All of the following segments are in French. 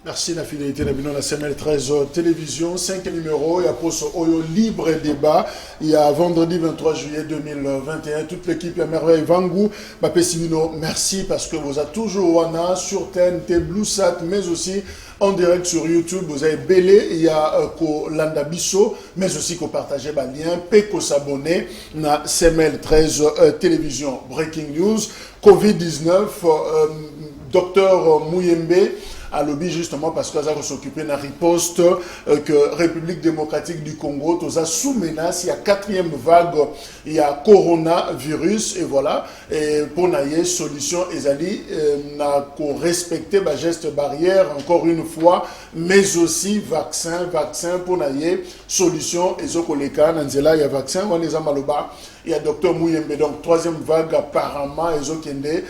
Merci la fidélité de la semaine 13 télévision, 5 numéros, il y a pour ce Oyo libre débat, il y a vendredi 23 juillet 2021, toute l'équipe, il y a Merveille Vangou, Bapé Simino, merci parce que vous êtes toujours Wana sur TNT, BlueSat, mais aussi en direct sur YouTube, vous avez Belé, il y a Landa Bisso, mais aussi qu'on partage le lien, Peko s'abonner, na semaine 13 télévision, Breaking News, Covid-19, Docteur Mouyembe, à lobby justement parce que ça va s'occuper de la riposte que République démocratique du Congo, tout ça sous menace, il y a quatrième vague, il y a coronavirus et voilà, et pour naïe solution Ezali n'a qu'au respecter ma geste barrière encore une fois, mais aussi vaccin pour naïe solution ezokoleka nanzela il y a vaccin on les a maloba. Il y a Docteur Mouyembe, donc troisième vague apparemment, Ezokende,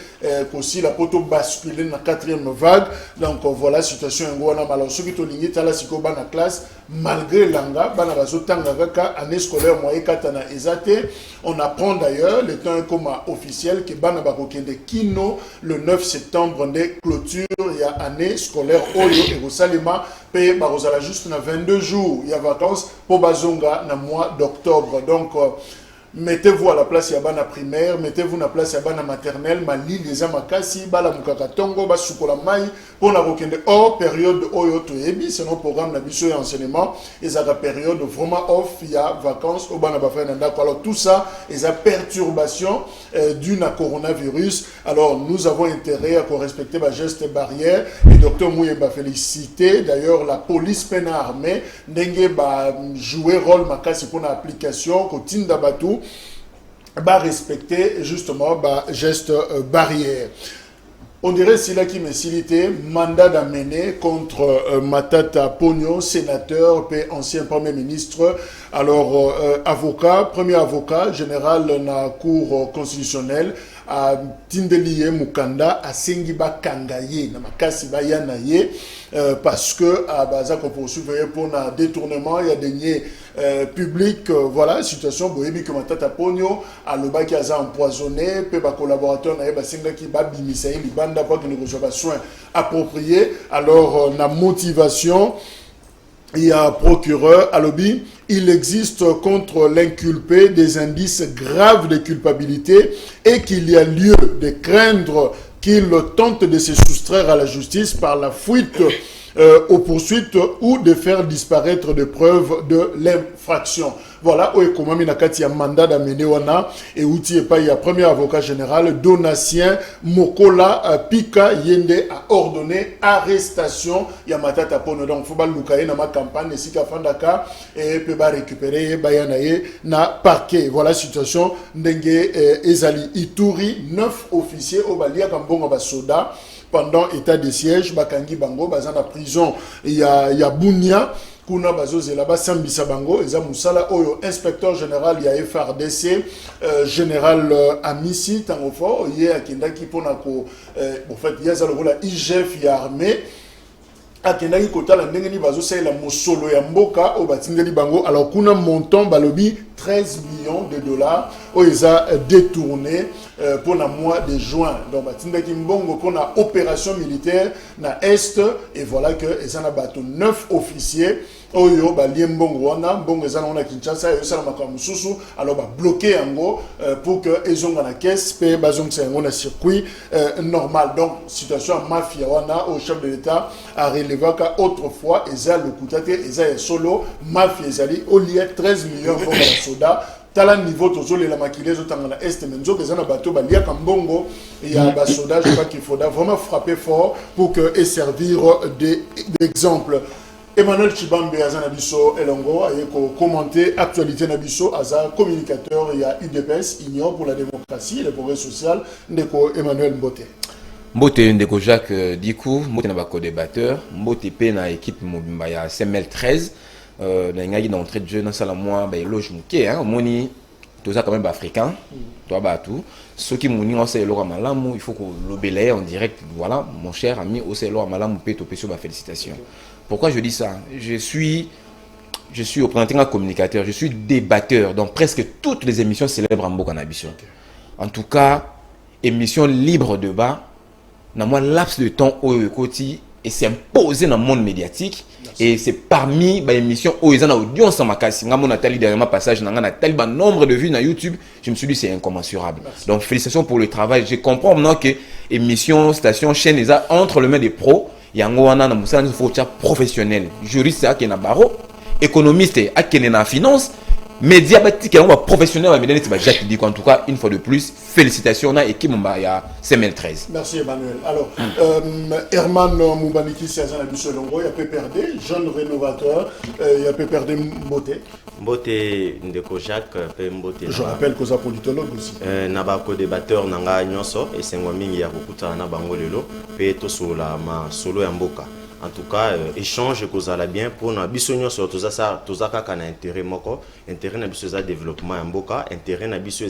aussi la poto basculer dans la quatrième vague. Donc voilà, situation en Gouana. Alors, ceux qui ont ligné, la sikoba na classe, malgré l'anga, bana bazotanga kaka, année scolaire moyen katana ezate. On apprend d'ailleurs, le temps est comme officiel, que bana bakokende kino, le 9 septembre, des clôtures, il y a année scolaire Oyo et Rosalima, paye barozala juste na 22 jours. Il y a vacances pour Bazonga, na mois d'octobre. Donc, mettez-vous à la place Yabana primaire, mettez-vous à la place Yabana maternelle, Mali, les Amakasi, Bala Mukakatongo, Basukola Mai, pour la rokende hors période Oyo Toyebi, c'est notre programme d'habitude et enseignement, et ça la période vraiment off, il y a vacances, au Bana Bafenanda. Alors tout ça, et la perturbation d'une coronavirus. Alors nous avons intérêt à respecter ma geste barrière, et Dr Mouyemba félicité, d'ailleurs la police peine armée, n'engue jouer rôle Makasi pour l'application, Kotinda Batou, va respecter justement geste barrière. On dirait c'est là qui me cité mandat d'amener contre Matata Pogno, sénateur et ancien premier ministre. Alors avocat, premier avocat général dans la cour constitutionnelle à Tindeliye Mukanda à Sengiba Kangaye na makasi bayana ye parce que à baza qu'on poursuivre pour un détournement il y a des public voilà situation boyebi que Matata Pogno à loba qui a empoisonné pe ba collaborateur na ba senga qui ba bimisa li banda pour que ne reçoit soins appropriés. Alors la motivation il y a procureur à lobby, il existe contre l'inculpé des indices graves de culpabilité et qu'il y a lieu de craindre qu'il tente de se soustraire à la justice par la fuite aux poursuites ou de faire disparaître des preuves de l'infraction. Voilà, comment il y a mandat d'amener wana et outil et pas il y a premier avocat général Donatien Mokola Pika Yende a ordonné arrestation il y a Matata Pogno donc faut pas loukaye dans ma campagne ici qu'à Fandaka et peut pas récupérer bayanaye na parquet. Voilà situation ndenge Ezali Ituri 9 officiers au balia kambonga basoda pendant état de siège bakangi bango bazana la prison il y a Bunia kuna bazozela basambisa bango eza musala oyo inspecteur général ya FRDC général Amisi Tangofo ye akendaki pona ko en fait yaza lokola IGF ya armée akendaki kotala ndenge ni bazosala mosolo ya mboka o batindeli bango. Alors kuna montant balobi 13 millions de dollars o eza détourné pour le mois de juin. Donc batindaki mbongo pour la opération militaire na est et voilà que ezana bato 9 officiers oyo balie mbongo wana mbongo ezana wana Kinshasa yo sala makambo susu alors ba bloquer yango pour que ezonga na caisse pe bazongisa yango na circuit normal. Donc situation mafia wana au chef de l'état a relevé qu'autrefois eza le kutate eza solo mafia ezali au lieu 13 millions de soda tala niveau tozole la maquillage autant na est menzo que zana bateau balia kambongo il y a ba soda je crois qu'il faudra vraiment frapper fort pour que et servir d'exemple. Emmanuel Chibambe azana biso elongo ayeko commenter actualité na biso aza communicateur il y a UDPS Union pour la démocratie et le progrès social ndeko Emmanuel Mbote. Mbote ndeko Jacques Dikou mbote na ba co-débatteur mbote pe na équipe mobimba ya CML 13 na ngaki na entrée de jeu na sala moi ba loge muke hein moni toza quand même africain toi ba tout ceux qui moni on sait lora malamu il faut que l'obéler en direct. Voilà mon cher ami au sait lora malamu pe to pe sur ma félicitation. Pourquoi je dis ça? Je suis au printemps communicateur, je suis débatteur dans presque toutes les émissions célèbres en Bokanabisson. En tout cas, émission libre de débat, dans moi laps de temps au côté et c'est imposé dans le monde médiatique. Et c'est parmi les émissions où ils ont audience en makasi. Nga mon Nathalie dernièrement passage na Nathalie nombre de vues sur YouTube, je me suis dit c'est incommensurable. Merci. Donc félicitations pour le travail. Je comprends maintenant que émission, station, chaîne les a entre les mains des pros. Il y a un professionnel, juriste qui est na barreau, économiste qui est na finance. Média qui est professionnel, mais Jacques dit qu'en tout cas, une fois de plus, félicitations à l'équipe Moumbaya CML13. Merci Emmanuel. Alors, Herman Moubaniki, c'est un ami Longo, il y a PPRD, jeune rénovateur, il y a PPRD Mbote. Mbote Ndeko Jacques, Mbote. Je rappelle que ça politologue aussi. Nabako débatteur Nanga Nyonso, et c'est moi qui a beaucoup de Bangolelo, et tout sur la solo Mboka. En tout cas, échange que ça bien pour nous. Bisogno sur tout ça quand intérêt moko, intérêt na biso développement Mboka, intérêt na biso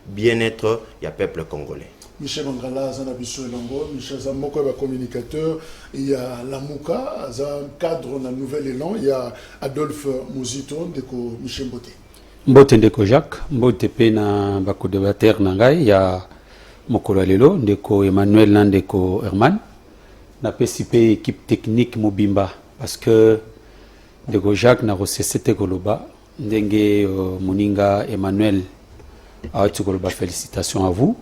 bien-être ya peuple congolais. Michel Mangala, Zanabiso Elongo, Michel Zamoko est communicateur, il y a Lamouka, un cadre dans Nouvel Élan, il y a Adolphe Mouzito, Ndeko Michel Mbote. Mbote Ndeko Jacques, Mbote pe na bako débatteur nangai, il y a Mokolo Lelo, Ndeko Emmanuel Ndeko Herman. Na PCP équipe technique Mobimba parce que Ndeko Jacques na recessé Koloba ndenge Moninga Emmanuel a Koloba félicitations à vous.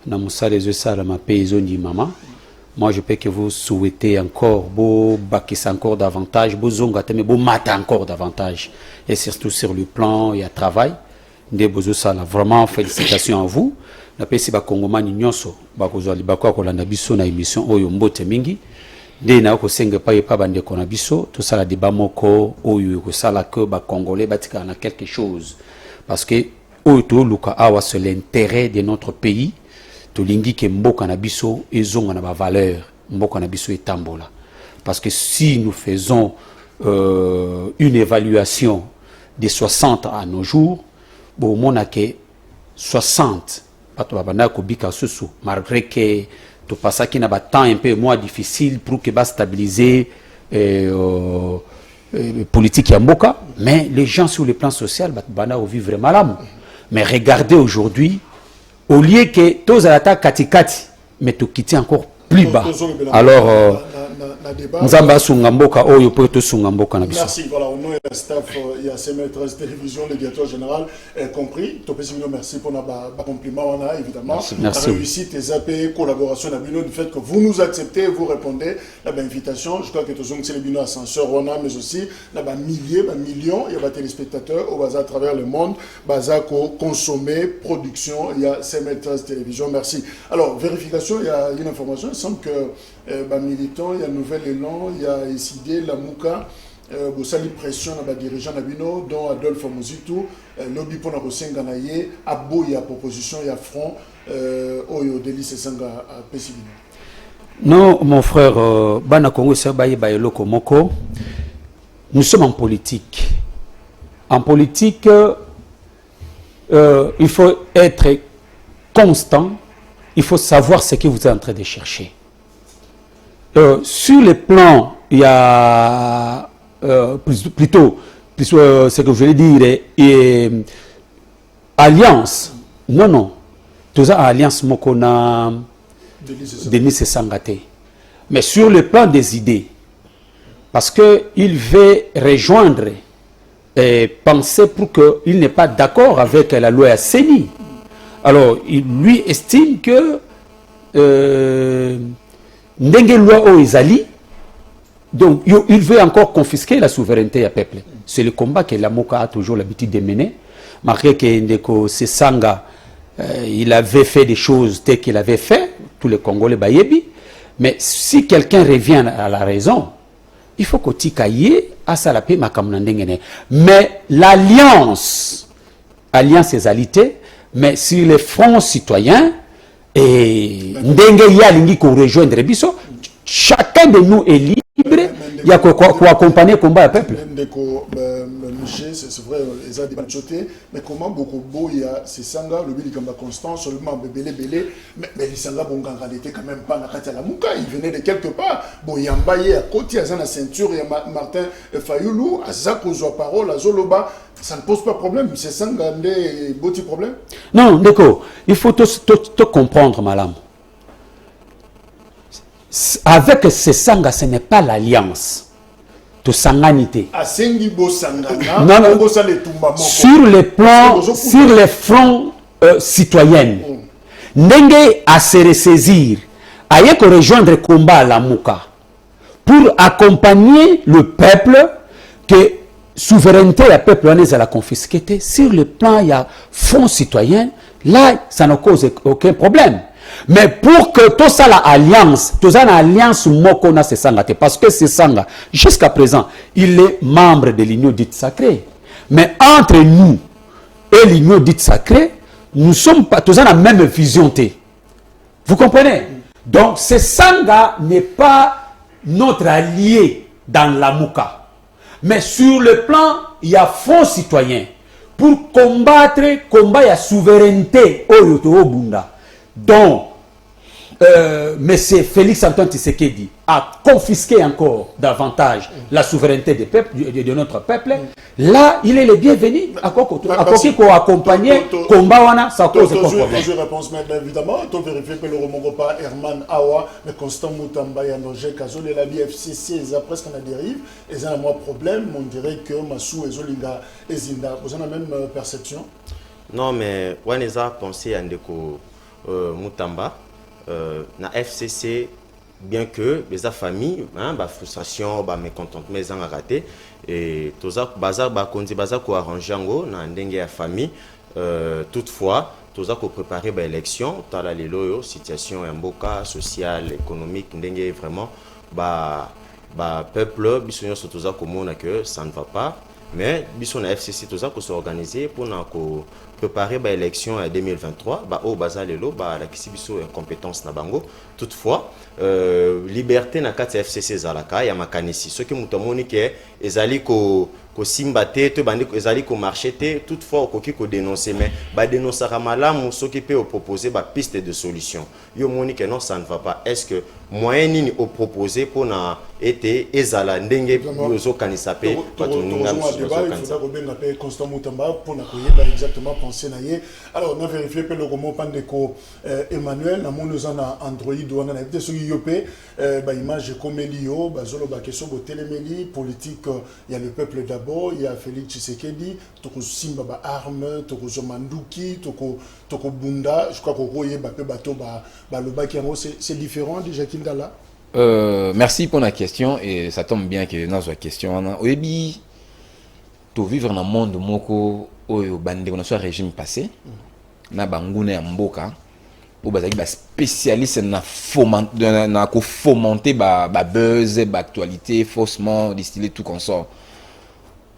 Na Moussa les ça la ma paysan dit maman. Moi je peux que vous souhaitez encore beau bakis encore davantage, beau zonga mais beau matin encore davantage et surtout sur le plan et à travail. Ndebozo ça vraiment félicitations à vous. Na pesi ba kongomani nyonso ba kozali ba kwa kolanda biso na émission oyo Mbote mingi de na ko senga pa yepa bande ko na biso to sala débat moko oyo ko sala que ba congolais batika na quelque chose parce que oyo to luka awa c'est l'intérêt de notre pays to lingi ke mboka na biso ezonga na ba valeur mboka na biso etambola parce que si nous faisons une évaluation des 60 à nos jours bon mona ke 60 malgré que tu passes qui n'a pas temps un peu moins difficile pour que va stabiliser politique Yamboka, mais les gens sur le plan social vont vivre vraiment là. Mais regardez aujourd'hui, au lieu que tous à l'attaque katikati, mais tu quittes encore plus bas. Alors Nzamba Sungamboka, Oyo Poto Sungamboka Nabiso. Merci, voilà, au nom du staff, il y a CML13 Télévision, le directeur général, compris. Merci pour nos compliments, on a évidemment. Merci. Réussite et zappé, collaboration, du fait que vous nous acceptez, vous répondez à l'invitation. Je crois que tous c'est le bino ascenseur, on a, mais aussi, milliers, millions, il y a des téléspectateurs au bazar à travers le monde, bazar consommer, production, il y a CML13 Télévision. Merci. Alors, vérification, il y a une information, il semble que militant, il y a Nouvel Élan, il y a SID, la Mouka, Bossali Pression, il y a dirigeant Nabino, dont Adolphe Mouzito, lobby pour la Rosenganaye, Abo, il y a proposition, il y a front, Oyo Délice Sanga à Pessibino. Non, mon frère, Bana Congo, Sabaye Bayeloko Moko, nous sommes en politique. En politique, il faut être constant, il faut savoir ce que vous êtes en train de chercher. Sur le plan, il y a plutôt ce que je voulais dire, alliance. Non. Tout ça, alliance, Mokona, Denis Sangate. Mais sur le plan des idées, parce qu'il veut rejoindre et penser pour qu'il n'est pas d'accord avec la loi CENI. Alors, il lui estime que Ndenge loi o Izali, donc il veut encore confisquer la souveraineté à peuple. C'est le combat que la Moka a toujours l'habitude de mener. Malgré que Ndeko Sesanga, il avait fait des choses telles qu'il avait fait, tous les Congolais Bayebi. Mais si quelqu'un revient à la raison, il faut que Tikaye a salapé Makamnandengene. Mais l'alliance, alliance et alité, mais sur les fronts citoyens, et Ndenge Yalingi qu'on rejoindre Bisso, chacun de nous est libre, il y a quoi accompagner le combat à peuple. C'est vrai, ils ont des banchotés, mais comment beaucoup beau il y a ces sangas, le bilan comme constant, seulement belé, mais les sangas bon était quand même pas na la Mouka, il venait de quelque part. Bon, il y a Mbaye à côté, il y a la ceinture, il y a Martin Fayoulou, à Zako parole, à Zoloba. Ça ne pose pas de problème, c'est ça des beaux problèmes. Non, d'accord. Il faut te comprendre, madame. avec ce sanga, ce n'est pas l'alliance. De sanganité. Non, non. Sur les fronts citoyens. Ndenge à se ressaisir, à y rejoindre le combat à la Mouka pour accompagner le peuple que souveraineté à peuple on a confisqué. Sur le plan il y a fonds citoyens, là ça ne cause aucun problème. Mais pour que tout ça l'alliance, tout ça l'alliance mokona se sanga parce que ce sanga jusqu'à présent, il est membre de l'union dite sacrée. Mais entre nous et l'union dite sacrée, nous sommes pas tous la même vision. Vous comprenez? Donc ce sanga n'est pas notre allié dans la Mouka. Mais sur le plan, il y a fonds citoyens pour combattre combat la souveraineté au Bunda. Donc, M. Félix Antoine Tshisekedi a confisqué encore davantage la souveraineté de notre peuple. Là, il est le bienvenu. À côté pour accompagner combat, ça cause aucun problème. Je réponds maintenant, évidemment. Tu vérifies que le Romongo pas Herman Awa, mais Constant Moutamba et André Kazol et la BFCC, ils ont presque la dérive. Ils ont un problème. On dirait que Massou et Zolinga et Zinda, vous avez la même perception? Non, mais on a pensé à Ndeko Moutamba. Na FCC, bien que les familles, frustration, mécontentement, ils ont raté. Et tout ça, bazar, ko arrangé na ndenge ya famille. Toutefois, tout ça ko préparer l'élection, dans la situation mboka sociale, économique, ndenge vraiment, peuple, bisonyo tout ça comme que ça ne va pas. Mais bisson na FCC tout ça ko s'organiser pour préparer l'élection en 2023 au bazalelo la kisibiso incompétence na bango. Toutefois liberté na kati FCC zalaka ya makanisi ce qui mutamoni ke ezali ko simbate to bandi ezali ko marcher te. Toutefois okoki ko dénoncer mais dénoncer malamu ce qui peut proposer piste de solution yo moni que non ça ne va pas. Est-ce que moyen ni au proposer pour na été ezala ndenge yozo kanisa pe patuninga Constant Moutamba pour na exactement penser naie. Alors on a vérifié que le roman pandeko Emmanuel na mon na Android on a été sur yopé image comme Elio bazolo ba question bo télémélie politique. Il y a le peuple d'abord, il y a Félix Tshisekedi, toko simba ba arme, toko zomanduki, toko bunda. Je crois qu'on voyait bateau le baki c'est différent déjà qu'il là. Merci pour la question et ça tombe bien que dans cette question au début to vivre dans un monde moko oyo bande on a soit régime passé na bangune ya mboka ou bazaki ba spécialiste na fomenter ba buzz ba actualité faussement distiller tout consort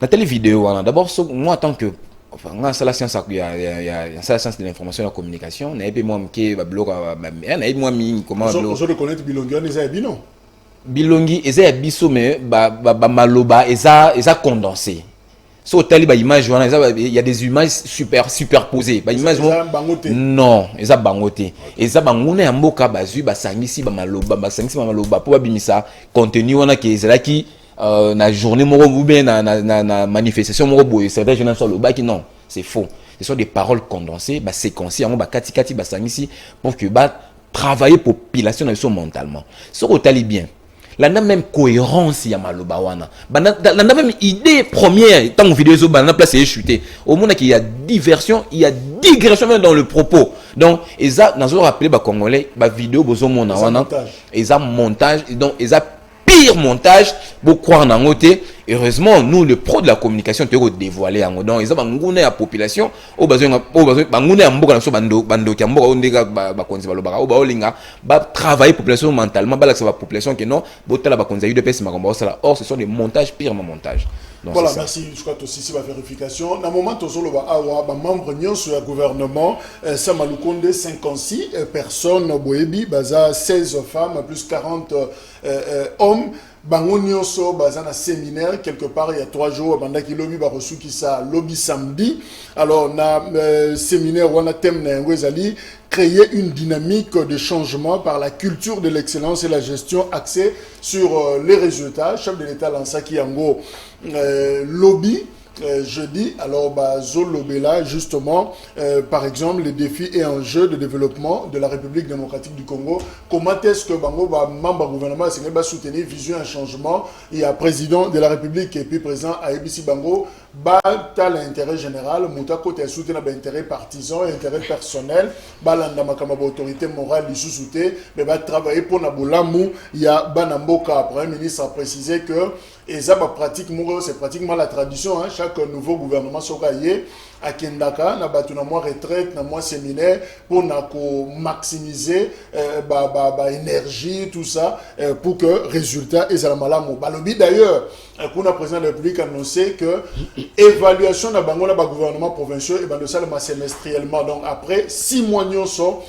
na telle vidéo d'abord moi en tant que enfin c'est la science il y a la science de l'information et de la communication na epé moi mke ba blog na epé moi mi comment je le connais Bilongi on les bino Bilongi eza biso mais ba maloba eza condensé so tali ba image il y a des images superposées ba image non eza bangote eza banguna ya mboka bazui basangisi ba maloba po babimisa contenu wana ke ezalaki na journée moko ou bien na manifestation moko boye certains jeunes sur le bas qui non c'est faux. Ce sont des paroles condensées séquencées en kati basangisi pour que travailler population mentalement so otali bien la même cohérence ya maloba wana la même idée première tant vidéo zo bana place est chuté au monde qu'il y a diversion il y a digression même dans le propos donc eza nazo rappeler ba congolais ba vidéo bozo mona wana eza montage donc eza pire montage pour croire dans côté. Heureusement nous le pro de la communication te dévoiler en donc ils ont nguna ya population au besoin nguna ya mboka na so bando ki mboka ondeka ba konzi balobaka o ba olinga ba travailler population mentalement ba la population que non botala ba konzi de pesi makomba ça or ce sont des montages purement montage. Donc, voilà, merci. Je crois que aussi la vérification. Dans le moment où on a membre du gouvernement, Samaloukonde, 56 personnes, Boebi, 16 femmes, plus 40 hommes. Bango nyonso bazana séminaire quelque part il y a 3 jours banda ki lobby ba reçu qui ça lobby samedi. Alors na séminaire wana thème na ngwezali créer une dynamique de changement par la culture de l'excellence et la gestion axée sur les résultats. Chef de l'État lança qui yango lobby jeudi. Alors, Zolobela, justement, par exemple, les défis et enjeux de développement de la République démocratique du Congo. Comment est-ce que Bango, membre du gouvernement, va soutenir vision un changement? Il y a président de la République et puis président à ABC Bango, l'intérêt général, Moutako te soutenu l'intérêt partisan, l'intérêt personnel, l'indama autorité morale, l'issue mais va travailler pour Naboulamu. Il y a Banamboka, Premier ministre a précisé que et ça, c'est pratiquement la tradition. Hein. Chaque nouveau gouvernement sera lié à Kendaka, na retraite, na moi séminaire, pour maximiser énergie, tout ça, pour que résultat est à la malamu. Balobi d'ailleurs, qu'on a président de la République annoncé que évaluation na bango na gouvernement provincial et de ça semestriellement. Donc après 6 mois nous sommes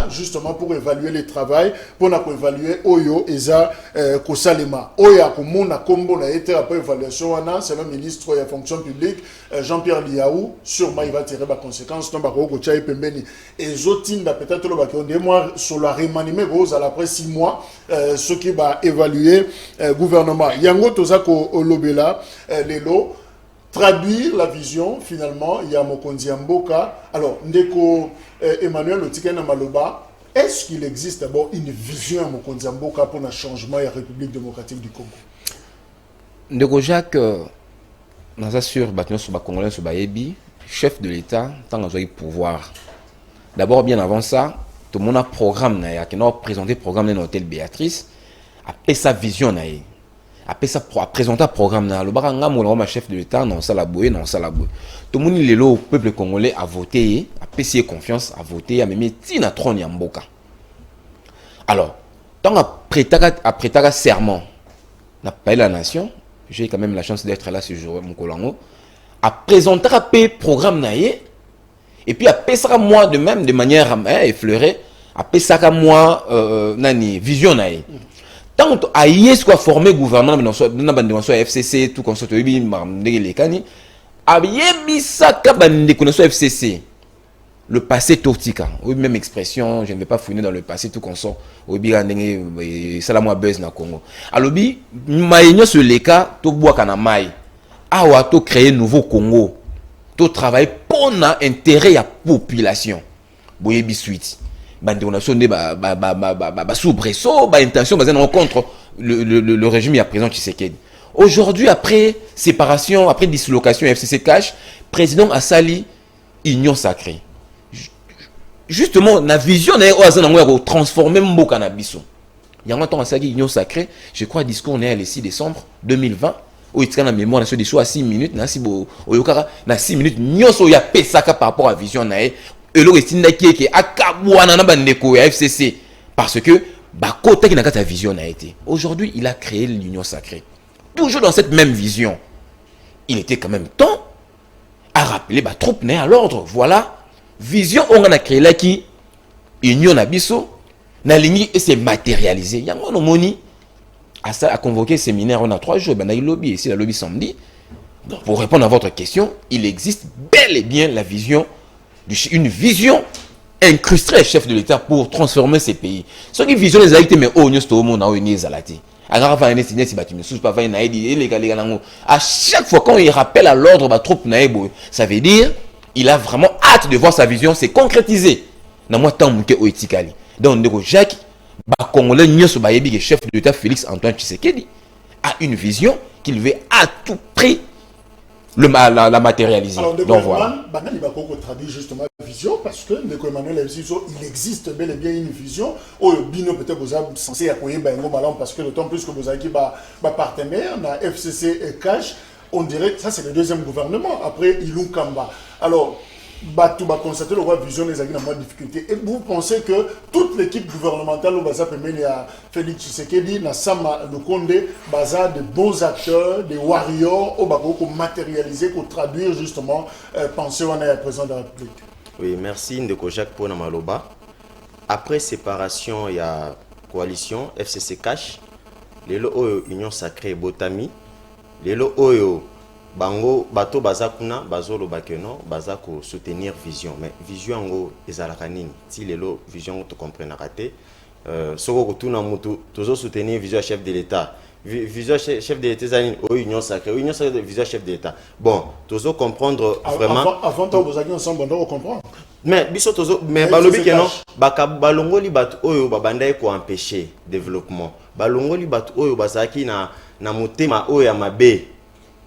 justement pour évaluer le travail, pour évaluer Oyo et ça Kosalema. Oya komona kombo na été après évaluation wana, c'est le ministre de la fonction publique Jean-Pierre Liaou, sûrement il va tirer les conséquences donc bako tcha pembeni et zotinda peut-être le bako des mois sur la remanimé rose à après 6 mois ce qui va évaluer gouvernement yango tozako olobela lelo traduire la vision finalement il y a Mokonzi Mboka. Alors ndeko Emmanuel Otikena Maloba, est-ce qu'il existe d'abord une vision à Mokonzi Mboka pour le changement de la République démocratique du Congo? Ndeko Jacques nous assure battement sur Congolais sur Bayebi, chef de l'État, tant qu'on a eu pouvoir. D'abord bien avant ça, tout le monde a programme qui a présenté le programme de l'hôtel Béatrice, après sa vision après ça présenté un programme le baranga mon chef de l'État non ça la bouée non ça la bouée. Tout le monde le peuple congolais a voté, a payé confiance, a voté, a même tina trône Mboka. Alors, tant après serment, n'a pas la nation. J'ai quand même la chance d'être là ce jour, mon colango. A présenté un programme naïe, et puis a ça moi de même, de manière effleurée, a ça moi nani vision naïe. Tant à ce qu'on a formé gouvernement, dans soit FCC, tout comme ça, les cani, a ça qu'on soit FCC. Le passé tortica, oui, même expression, je ne vais pas fouiner dans le passé tout consort. Oui, ça la moi buzz na Congo. Alors bi, maïnyo sur les cas, to bois kana mai. Awa to créer nouveau Congo. To travailler pour l'intérêt de la population. Boye bi suite. Bande on a sonné soubresaut, intention basée contre le régime il y a présent Tshisekedi. Aujourd'hui après séparation, après dislocation FCC Cash, président Assali union sacrée. Justement, la vision est transformer Mboka na biso. Il y a un temps à ça union sacrée, je crois discours né le 6 décembre 2020 où il y a la mémoire sur des à 6 minutes na 6 minutes nyoso ya pesaka par rapport à vision na et le estinda qui est akabwana na bandeko ya FCC parce que bakota qui n'a ta vision na été. Aujourd'hui, il a créé l'union sacrée. Toujours dans cette même vision. Il était quand même temps à rappeler ba troupe né à l'ordre. Voilà. Vision on a créé là qui union abisso na ligne et c'est matérialisé. Yango no moni a convoqué un séminaire on a 3 jours ben lobby ici la lobby samedi. Donc, pour répondre à votre question, il existe bel et bien la vision une vision incrustée chef de l'État pour transformer ces pays. Ce qui vision les actes mais oh nous tout le monde a une zalati. À chaque fois quand il rappelle à l'ordre ba troupe naebo, ça veut dire il a vraiment hâte de voir sa vision c'est concrétisé. Na moi tant muke oetikali. Donc ndeko Jacques ba congolais nyoso ba yebi que chef de l'État Félix Antoine Tshisekedi a une vision qu'il veut à tout prix la matérialiser. Alors, donc voilà. Il va traduire justement la vision parce que il existe bel et bien une vision. Au bino peut-être vous avez censé accueillir parce que d'autant plus que vous avez partenaire, la FCC et Cash, on dirait que ça c'est le deuxième gouvernement après Ilou Kamba. Alors, tu vas constater la vision des agents en moins de difficulté. Et vous pensez que toute l'équipe gouvernementale au Baza Pemeni à Félix Tshisekedi, Nassama Lukonde, Baza de bons acteurs, des warriors, au Bako pour matérialiser, pour traduire justement, penser on est président de la République. Oui, merci Ndeko Jacques pour Namaloba. Après séparation, il y a coalition FCC Cash, les Oyo Union Sacrée Botami, les Oyo Bango bato bazakuna bazolo bakeno bazako soutenir vision mais vision ngo ezalaka nini ti lelo vision to comprendre raté soko kotuna mutu tozo soutenir vision chef de l'État vision chef de l'État union sacrée vision chef de l'État bon tozo comprendre vraiment avant temps vous avez ensemble on doit comprendre mais biso tozo mais balobi que non balongoli bat oyo babanda ko empêcher développement balongoli bat oyo bazaki na motema oyo ya mabe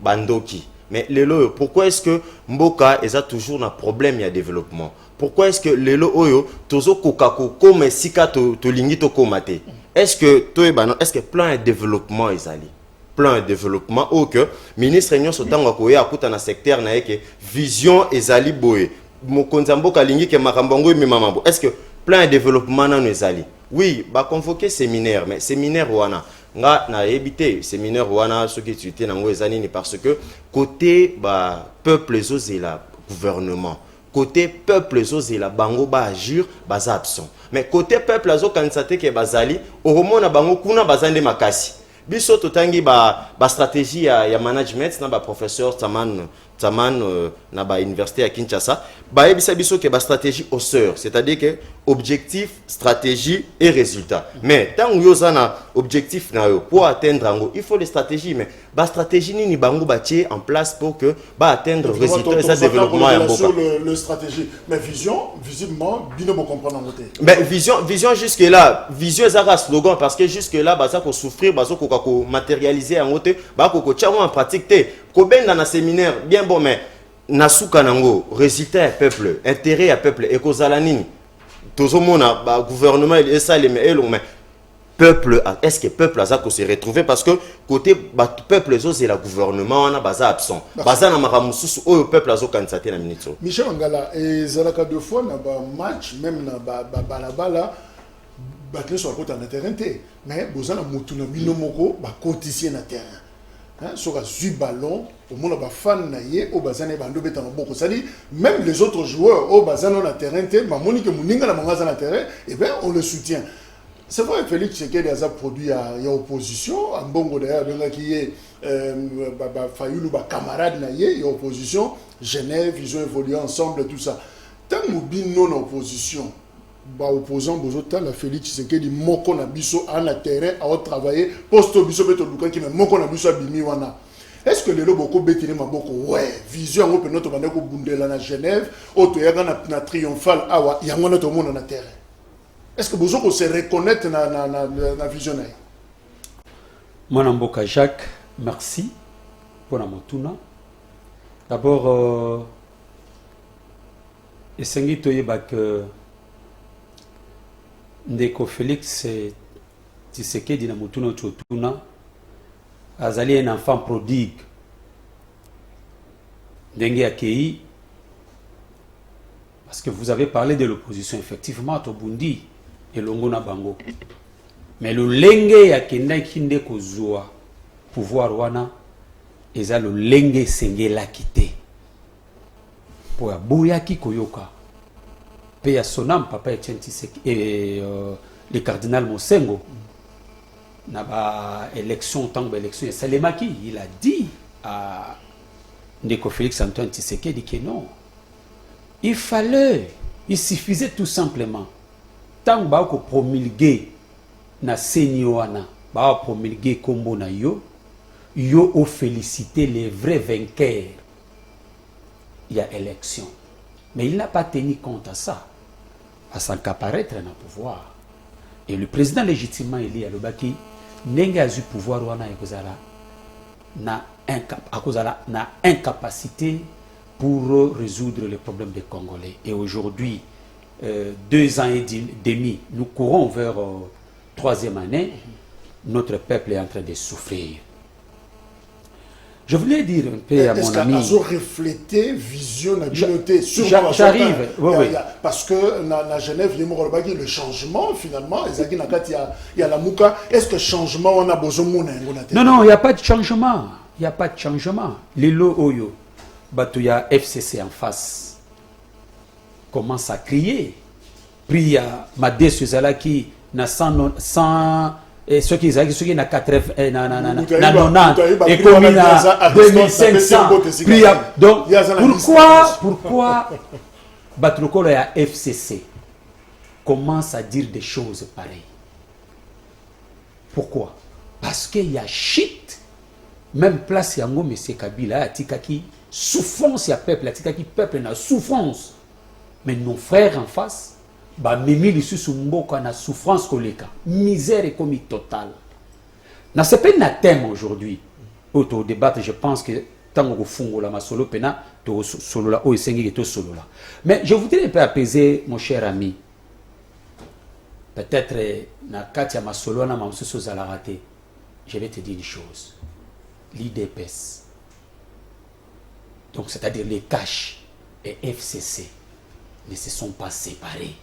bandoki mais lelo pourquoi est-ce que mboka eza toujours un problème ya développement pourquoi est-ce que lelo oyo tozo kokako comme sika to lingi to komate est-ce que plan de développement ezali plan de développement ou que ministre ñon sotanga ko ya kuta na secteur na yeke vision ezali boye mokonza mboka lingi ke makambo mi mamabo est-ce que plan de développement na ezali oui ba convoquer séminaire mais séminaire wana nga na éviter séminaire wana ce qui tu nango ezali ni parce que côté ba peuple zozela gouvernement côté peuple zozela bango ba agir baza absent mais côté peuple azo kansate ke bazali oromona bango kuna bazande makasi biso totangi ba stratégie ya management na ba professeur Taman na ba université à Kinshasa ba ebisa biso ke ba stratégie au sœur c'est-à-dire que objectif stratégie et résultat mais tant yoza na objectif na yo pour atteindre ango il faut les stratégies mais ba stratégie ni bango batie en place pour que ba atteindre résultat et ça développement ya mboka sur le stratégie mais vision visiblement bino mo comprendre en côté mais vision jusque là vision ezaka slogan parce que jusque là baza ko souffrir bazo ko matérialiser en côté ba ko tia en pratique te ko benda na séminaire bien bon mais nasuka nango résultat ya peuple intérêt ya peuple et kozala nini tozomona ba gouvernement et ça les mais peuple est-ce que peuple aza ko se retrouver parce que côté peuple zo c'est la gouvernement on a baza absent baza na makamususu oyo peuple azo kandidater na ministre Michel Ngala et zalaka deux fois na ba match même na ba balabala battre sur côté na terrain mais bozana mutuna bino moko ba cotiser na terrain hein sur un ballon au monde ba fan na ye au bazane bando beta maboko ça dit même les autres joueurs au bazana na terrain ma monique muninga na mangaza na terrain et ben on le soutient. C'est vrai, Félix Tshisekedi a produit à opposition, en bongo d'ailleurs, qui est Fayoulou, camarade, il y a opposition, Genève, ils ont évolué ensemble, tout ça. Tant que nous non opposition, opposant, la Félix Tshisekedi, moko na biso, en terrain, à travailler, poste biso, beto luka, qui me moko na biso, bimi wana. Est-ce que les lots beaucoup bétini maboko ouais vision on peut notre bandeko bundela na Genève, auto yaga na triomphal awa, yango na to monde na terrain. Est-ce que vous pouvez se reconnaître dans la vision? Mon Mboka Jacques, merci pour la montuna. D'abord, et c'est que Ndeko Félix Tshisekedi na montuna chotuna azali un enfant prodigue. Ndenge akei parce que vous avez parlé de l'opposition effectivement au Burundi et Longona Bango. Mais le lenge ya kenda kinde kozua pouvoir wana eza le lenge sengela kite. Pour abuya ki koyoka. Pe ya sonam papa Etienne Tshisekedi et le cardinal Mosengo na ba élection tant que élection et Salemaki il a dit à Ndeko Félix Antoine Tshisekedi que non. Il suffisait tout simplement tant que promulguer na senioana ba promulguer kombo na yo au féliciter les vrais vainqueurs. Il y a élection. Mais il n'a pas tenu compte à ça. À s'encaparaître dans le pouvoir. Et le président légitimement élu à Lobaki n'a eu pouvoir wana ekozala na incapacité pour résoudre les problèmes des Congolais. Et aujourd'hui, 2 ans et demi, nous courons vers 3e année, notre peuple est en train de souffrir. Je voulais dire un peu à mon ami... Est-ce qu'il reflété vision de la communauté sur j'arrive, oui. Parce que dans la Genève, il y a le changement, finalement, il y a la mouka. Est-ce que le changement, on a besoin de... Non, il n'y a pas de changement. Il n'y a pas de changement. Les lots Oyo, Batouya FCC en face, commence à crier. Puis Madé Suzalaki, na 100 et ceux qui na 80 et comme na 2500. Donc pourquoi Batlokolo et FCC commence à dire des choses pareilles? Pourquoi? Parce parce qu'il y a shit. Même place yango monsieur Kabila atikaki souffrance ya peuple, atikaki peuple na souffrance. Mais nos frères en face, bah mimi lisusu mboka na souffrance koleka, misère et comme totale. Na c'est pas un thème aujourd'hui. Auto débattre, je pense que tant que fungo la masolo pena to solo la o esengi to solo la. Mais je voudrais un peu apaiser mon cher ami. Peut-être na katia masolo na mamsuso za raté. Je vais te dire une chose. L'IDPS. Donc c'est-à-dire les cash et FCC ne se sont pas séparés.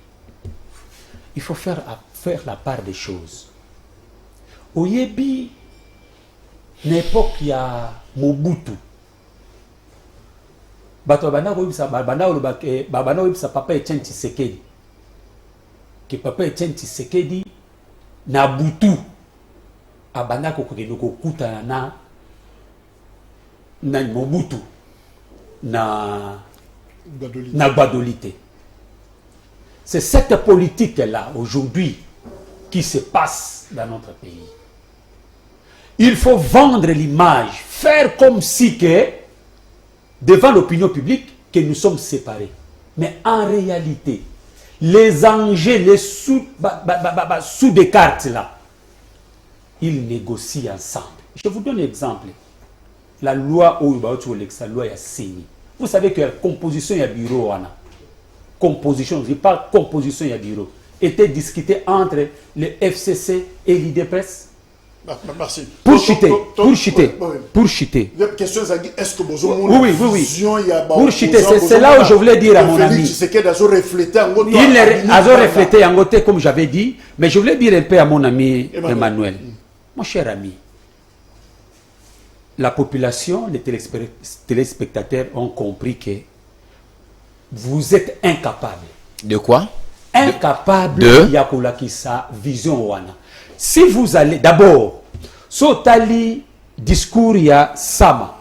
Il faut faire la part des choses. Au Yébi, l'époque il y a Mobutu. Papa Etienne Tshisekedi. Que Papa Etienne Tshisekedi na Butu. Abanda kokuta na Mobutu na Gbadolite. C'est cette politique-là, aujourd'hui, qui se passe dans notre pays. Il faut vendre l'image, faire comme si que, devant l'opinion publique, que nous sommes séparés. Mais en réalité, les enjeux, les sous des cartes là, ils négocient ensemble. Je vous donne un exemple. La loi la loi est signée. Vous savez que la composition du bureau, composition, je parle composition du bureau, était discutée entre le FCC et l'IDPS. Merci. Pour chuter. Est-ce que vous oui. Pour chuter, c'est là où je voulais dire à mon ami. Il a reflété en côté, comme j'avais dit, mais je voulais dire un peu à mon ami Emmanuel. Mon cher ami, la population, les téléspectateurs ont compris que vous êtes incapable. De quoi? Incapable de Yakulakisa vision wana. Si vous allez d'abord, Sotali discours ya Sama.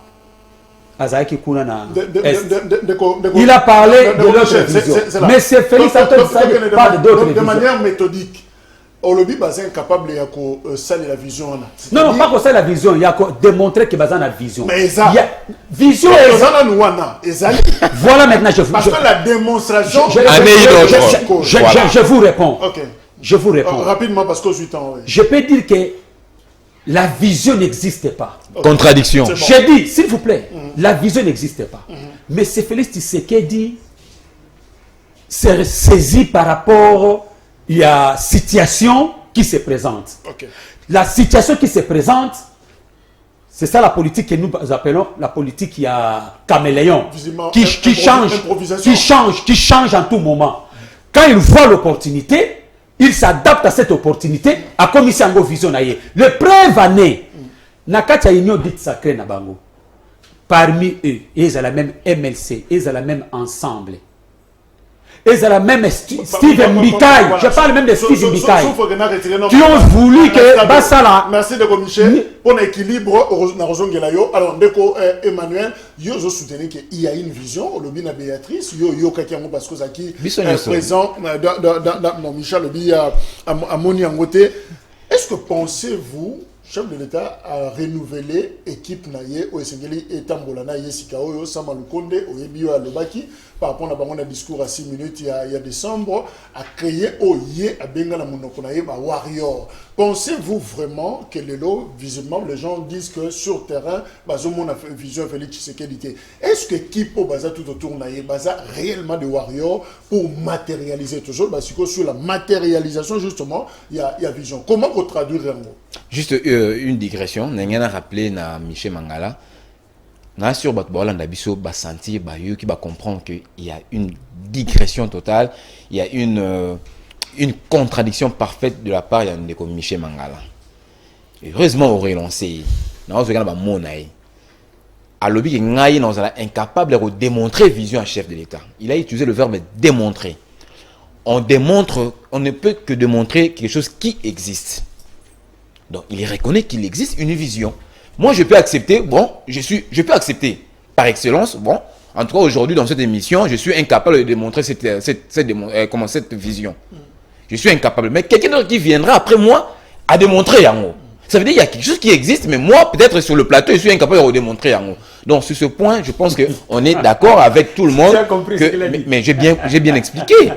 Azaki Kunana. Il a parlé de l'autre vision. Mais c'est Félix Antoine Sali parle d'autres visions. De manière méthodique. Olobi baza incapable ya ko saler la vision. Non, pas que ça la vision, il y a démontrer que baza la vision. Mais ça vision voilà maintenant parce que la démonstration je vous réponds. OK. Je vous réponds. Rapidement parce que 8 ans. Je peux dire que la vision n'existe pas. Contradiction. Bon. J'ai dit s'il vous plaît, la vision n'existe pas. Mais c'est Félix Tshisekedi c'est saisi par rapport il y a situation qui se présente. Okay. La situation qui se présente, c'est ça la politique que nous appelons la politique qui a caméléon, qui change en tout moment. Quand il voit l'opportunité, il s'adapte à cette opportunité, à comme il s'en vision. Le preuve année, Nakata Union dit sacré na bango. Parmi eux, ils ont la même MLC, ils ont la même ensemble. Ils ont la même Steve Mikaï. Je parle même de Steve Mikaï. Qui ont voulu que Bassala. Merci de Michel. Pour l'équilibre, alors, Ndeko Emmanuel, yo soutenir qu'il y a une vision. Le bin Béatrice, yo Kakiango parce que Zaki présent dans mon Michel le bin à Moni Angote. Est-ce que pensez-vous, chef de l'État, à renouveler l'équipe Naye au Sengeli et Tambolana Yesikao, Samalukonde, au Ebio à Lobaki, par rapport à un discours à 6 minutes il y a décembre, à créer au Yé à Bengala Monokonaye, à Warrior. Pensez-vous vraiment que visiblement, les gens disent que sur terrain, Bazomon a fait vision Félix Tshisekedi. Est-ce que l'équipe au Baza tout autour Naye, Baza réellement de Warrior pour matérialiser toujours, parce que sur la matérialisation, justement, il y a vision. Comment vous traduire un mot? Juste une digression, on a rappelé na Michel Mangala. Na sur Batbola Ndabiso ba sentir ba yo qui va comprendre qu'il y a une digression totale, il y a une contradiction parfaite de la part de Michel Mangala. Heureusement on relancé. Na ozo kana ba monaï. A lobby que ngai na ozala incapable de démontrer vision à chef de l'État. Il a utilisé le verbe démontrer. On démontre, on ne peut que démontrer quelque chose qui existe. Donc il reconnaît qu'il existe une vision. Moi, je peux accepter, je peux accepter par excellence, en tout cas aujourd'hui dans cette émission, je suis incapable de démontrer cette vision. Je suis incapable. Mais quelqu'un d'autre qui viendra après moi à démontrer en haut. Ça veut dire qu'il y a quelque chose qui existe, mais moi, peut-être sur le plateau, je suis incapable de le démontrer. Donc, sur ce point, je pense qu'on est d'accord avec tout le monde. Tu as compris ce qu'il a dit. Mais j'ai bien expliqué.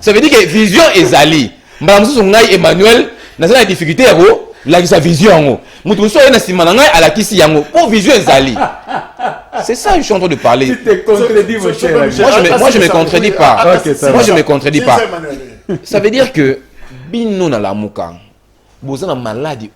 Ça veut dire que vision est Zali. Madame Soungaï Emmanuel, dans la difficulté, la sa vision. Moutou Soye na Simanangaï à la Kissi Yango. Pour vision est Zali. C'est ça que je suis en train de parler. Tu te contredis, mon cher. Moi, je ne me contredis pas. Moi, je ne me contredis pas. Ça veut dire que, bino na la mouka. Vous avez une maladie,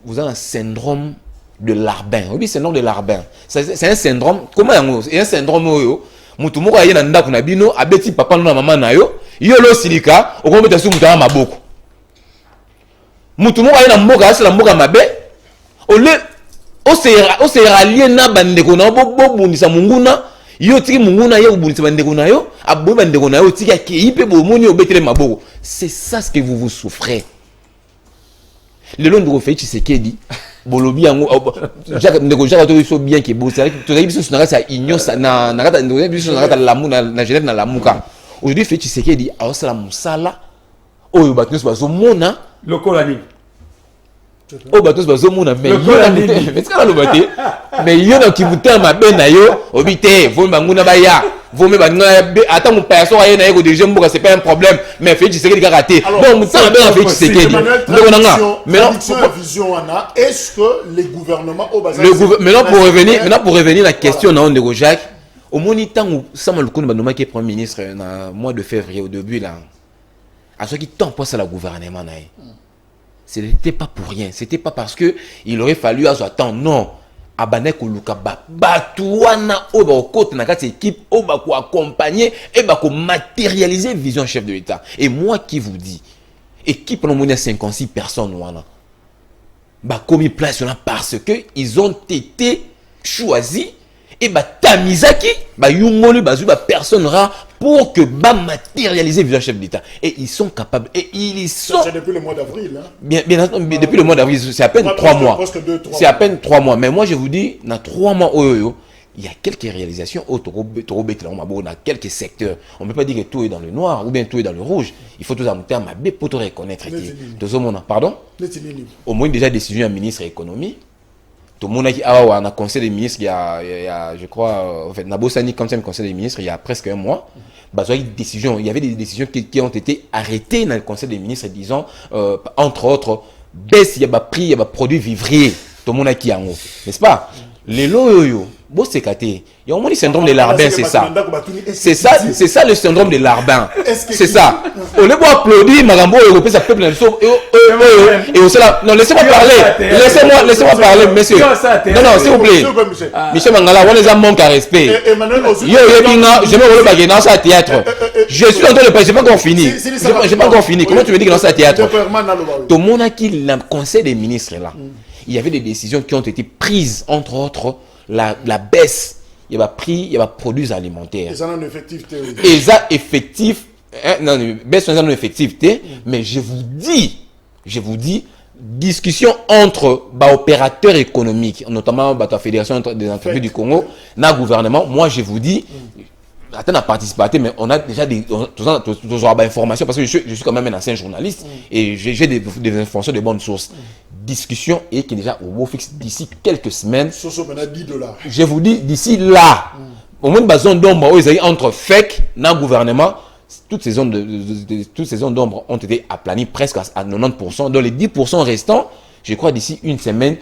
vous avez un syndrome de Larbin. Oui, syndrome de Larbin. C'est un syndrome. Comment c'est un syndrome où mutumo a yena ndako na bino abeti papa na maman na yo lo silika okometa su mutama maboko. Mutumo a yena mboka asala mboka mabe ole o se rallier na bandeko na bo bundisa munguna yo tiki munguna ye bundisa bandeko na yo abo bandeko na yo tiki akeipe bo moni obetele maboko. C'est ça ce que vous souffrez. Le long de refait Tshisekedi bolobi yango Jacques ndeko Jacques to so bien que bo c'est to zayi biso na ça igno na kata ndeko biso na kata lamu na Genève na lamuka. Aujourd'hui fait Tshisekedi a osala musala oyo bato bazo mona lokola nini. Oh batos bazo mona mais yo na mais ça lo baté mais yo na kibuta mabe na yo obité vo banguna ba ya vo me banga ata mon personne aye na yego déjà mboka c'est pas un problème mais fait Tshisekedi ka raté donc muta ba fait Tshisekedi ndeko nanga mais non vision wana est-ce que les gouvernements au bazar maintenant pour revenir la question na ndeko Jacques au monitant Samuel Kounda banoma qui est premier ministre na mois de février au début là à ce qui temps pour ça la gouvernement na ce n'était pas pour rien. C'était pas parce que il aurait fallu attendre. Non. Abanek ou Luka Batouana Oba côté na cette équipe Oba ko accompagner et ba ko matérialiser vision chef de l'État. Et moi qui vous dis, équipe non monia 56 personnes wana. Ba commis place là parce que ils ont été choisis et ba tamizaki ba yungoli bazu ba personne rare pour que ba matérialiser vision chef d'État et ils sont capables et ils sont c'est depuis le mois d'avril hein. Bien depuis le mois d'avril c'est à peine 3 mois. C'est à peine 3 mois mais moi je vous dis dans 3 mois il y a quelques réalisations dans quelques secteurs. On ne peut pas dire que tout est dans le noir ou bien tout est dans le rouge. Il faut tout ajouter à ma B pour te reconnaître. Pardon? Au moins déjà décision du ministre de l'économie. Tout le monde a un conseil des ministres il y a je crois en fait Nabosani comme c'est un conseil des ministres il y a presque un mois il y avait des décisions qui ont été arrêtées dans le conseil des ministres disons entre autres baisse il y a prix il y a produits vivriers tout le monde a qui en haut n'est-ce pas les loyo bon c'est caté il y a au moins le syndrome de Larbin c'est ça le syndrome de Larbin c'est ça on les voit applaudir magambo européen ça peuple et aussi là non laissez-moi parler monsieur non s'il vous plaît Michel Mangala on les a manque à respect yo je me relève bagé dans ça théâtre je suis en train de parler j'ai pas encore fini comment tu me dis que dans ça théâtre tout le monde a qui le conseil des ministres là il y avait des décisions qui ont été prises entre autres la baisse il y a prix il y a produits alimentaires et ça non effectivité et ça effectif non baisse non effectivité mais je vous dis discussion entre opérateurs économiques notamment la fédération des entreprises du Congo na gouvernement moi je vous dis attends à participer mais on a déjà des informations parce que je suis quand même un ancien journaliste et j'ai des informations de bonnes sources discussion et qui est déjà au mot fixe d'ici quelques semaines $10 je vous dis d'ici là au moins de zone d'ombre où ils ont entre fake na gouvernement toutes ces zones d'ombre ont été aplanies presque à 90%. Dans les 10% restants, je crois d'ici une semaine,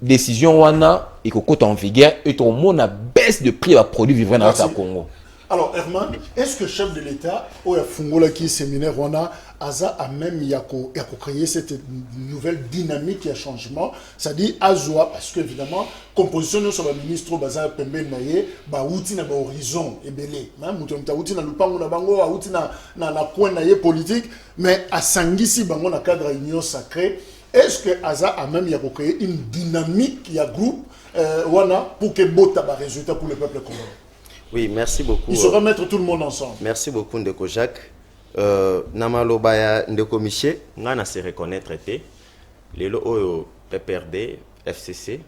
décision wana et que en vigueur et tout le monde a baisse de prix à produits vivants dans le Congo. Alors Herman, est-ce que chef de l'État ou ya fungola qui séminaire wana aza a même yako créer cette nouvelle dynamique et changement, c'est-à-dire azwa parce que évidemment composition sur le ministre baza pembe naye ba outi na ba horizon ebele même mutomta outi na lupango na bango outi na coin naye politique mais asangisi bango na cadre union sacrée. Est-ce que Aza a même créé une dynamique, il y a groupe wana pour que bota ba résultat pour le peuple congolais? Oui, merci beaucoup. Il se remettre tout le monde ensemble. Merci beaucoup, Ndeko Jacques. Namalobaya Ndeko Miché, ngana se reconnaître été. Lelo oyo PPRD, FCC,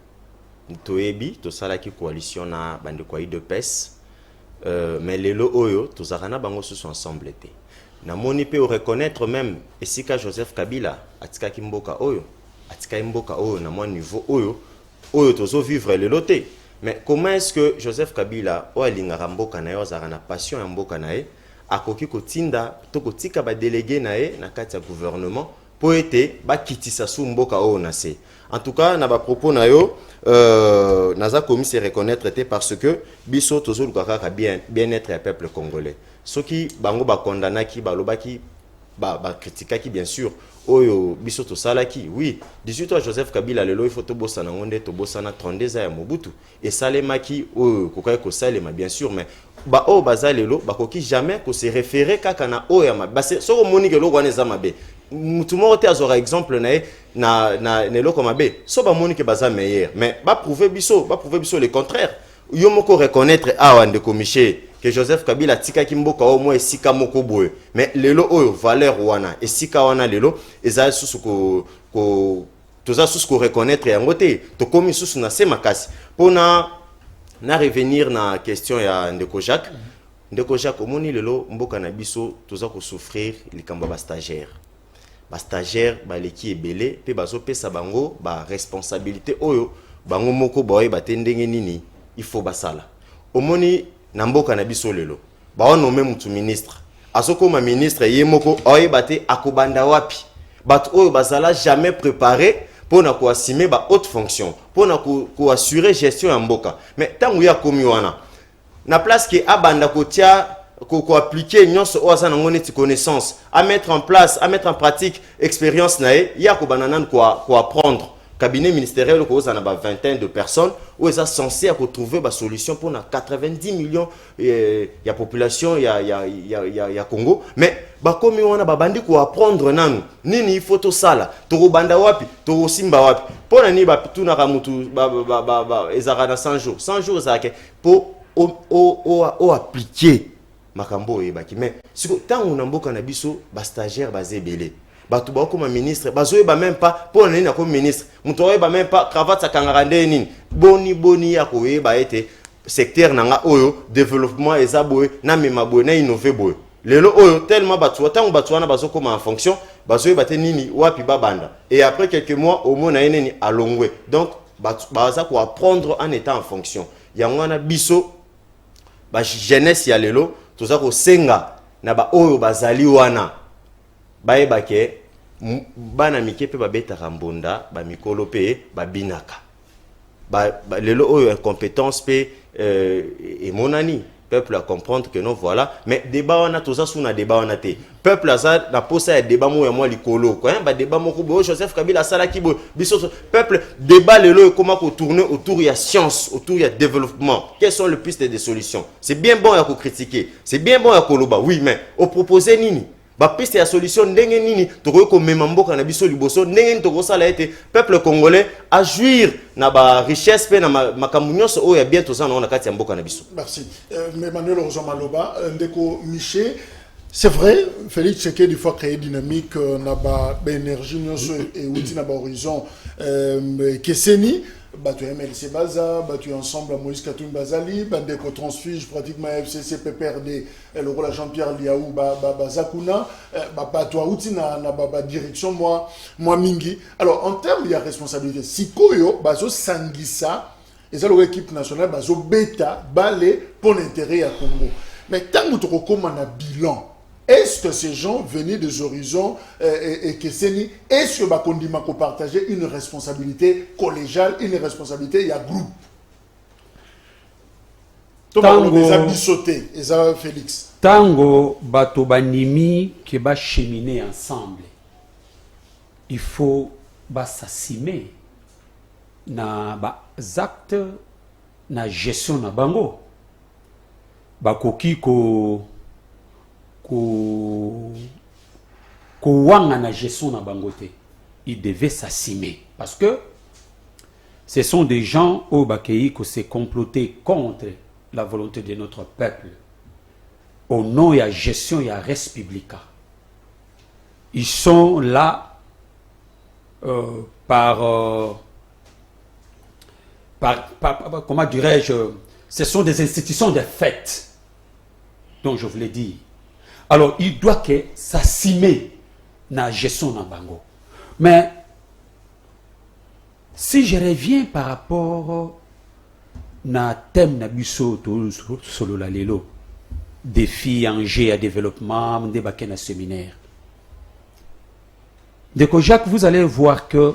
Toebi, to salaki coalition na bande kwa de PES. Mais lelo oyo, to zarana bango sous ensemble été. na moni pe reconnaître même esika Joseph Kabila atika kimboka oyo na moi niveau oyo tozo vivre le loté. Mais comment est-ce que Joseph Kabila o alingaka mboka na yo azaka na passion ya mboka na ye akoki kotinda to kotika ba délégué na ye na kati ya gouvernement po ete ba kitisa su mboka oyo na se. En tout cas na ba propos na yo naza komi se reconnaître te parce que biso tozo lukaka bien-être ya peuple congolais. Soki bango ba condamnaki ba lobaki ba critiquaki bien sûr oyo biso to salaki oui 18 ans Joseph Kabila lelo il faut to bossa na ngonde to bossa na 32 ans ya Mobutu et salemaki oyo kokai ko salema bien sûr mais ba o bazalelo bakoki jamais ko se référer kaka na oyo ya mabe parce soko monike lo kwana za mabe mutu moko te azora exemple na neloko mabe so ba monike baza meilleur mais ba prouver biso le contraire yo moko reconnaître awa ndeko Michel que Joseph Kabila tika kimboka au moins esika moko boye mais lelo oyo valeur wana esika wana lelo eza susu ko toza susu ko reconnaître yango te to komi susu na se makasi pona na revenir na question ya ndeko Jacques omoni lelo mboka na biso toza ko souffrir likambo ba stagiaire ba leki ebele pe bazo pesa bango ba responsabilité oyo bango moko boye batendenge nini il faut basala omoni na mboka na biso lelo ba nome mutu ministre azokoma ministre ye moko oyebate akobanda wapi bat oyo bazala jamais préparé pour na ko assumer ba haute fonction pour na ko assurer gestion ya mboka mais tangu ya komi wana na place que abanda ko tia ko appliquer nyonso oza na ngone ti connaissance à mettre en place à mettre en pratique expérience na ya ko banana ko apprendre cabinet ministériel ko za na ba vingtaine de personnes où ils sont censés à trouver ba solution pour na 90 millions ya population ya Congo mais ba komi wana ba bandi ko apprendre nanu nini il faut to sala to banda wapi to simba wapi pona ni ba tuna ka mutu ba ezaka na 100 jours ezaka pour o appliquer makambo ebaki mais siko tangu na mboka na biso ba stagiaire bazebele batu ba comme ministre bazoye ba même pas pour nini na comme ministre muto ba même pas cravate sakangara nini boni ya ko ba ete secteur nanga oyo développement ezaboye na mema boye na innover boye lelo oyo tellement batu tangu batu wana bazo comme en fonction bazoye bate nini wapi babanda et après quelques mois au moins na nini alongwe donc baza ko apprendre en étant en fonction yango na biso ba jeunesse ya lelo toza ko senga na ba oyo bazali wana bayebake bana mike pe babeta rambonda ba mikolo pe babinaka lelo oyo incompétence pe et monani peuple à comprendre que non voilà mais débat wana toza suna débat wana te peuple aza na posa ya débat mo ya moi likolo quoi ba débat moko bo Joseph Kabila sala ki bo biso peuple débat lelo comment ko tourner autour ya science autour ya développement quelles sont les pistes de solutions c'est bien bon ya ko critiquer c'est bien bon ya koloba oui mais au proposer nini ba piste ya solution ndenge nini tokoki ko mema mboka na biso liboso ndenge nini toko sala ete peuple congolais a jouir na ba richesse pe na makambo nyonso oyo ya bien tozana na kati ya mboka na biso. Merci. Emmanuel Rozomaloba ndeko Miché, c'est vrai Félix Tshisekedi faut créer dynamique na ba énergie nyonso et outil na ba horizon keseni batu MLC Baza, batu ensemble à Moïse Katoum Bazali, bandeko transfuge pratiquement FCC PPRD, le rôle à Jean-Pierre Liaou Bazakuna, batu outi na direction moi mingi. Alors en termes de responsabilité, si koyo bazo sangisa, et ça l'équipe nationale bazo beta balé pour l'intérêt à Congo. Mais tant que tu recommandes un bilan, est-ce que ces gens venaient des horizons et que est-ce que Bakondima peut partager une responsabilité collégiale, une responsabilité, il y a groupe? Tango, les habits sautés, les habits Félix. Tango, bato banimi, qui va cheminer ensemble. Il faut s'assimer na ba acte na gestion na bango. Bakoki ko wanga na gestion na bangote, il devait s'assumer parce que ce sont des gens au Bakei qui s'est comploté contre la volonté de notre peuple au nom de la gestion et la res publica. Ils sont là par comment dirais-je, ce sont des institutions de fait dont je voulais dire. Alors, il doit que s'assumer dans la gestion de bango. Mais, si je reviens par rapport na thème na biso solo la lelo, défi enjeu à développement, débat na séminaire. Donc, Jacques, vous allez voir que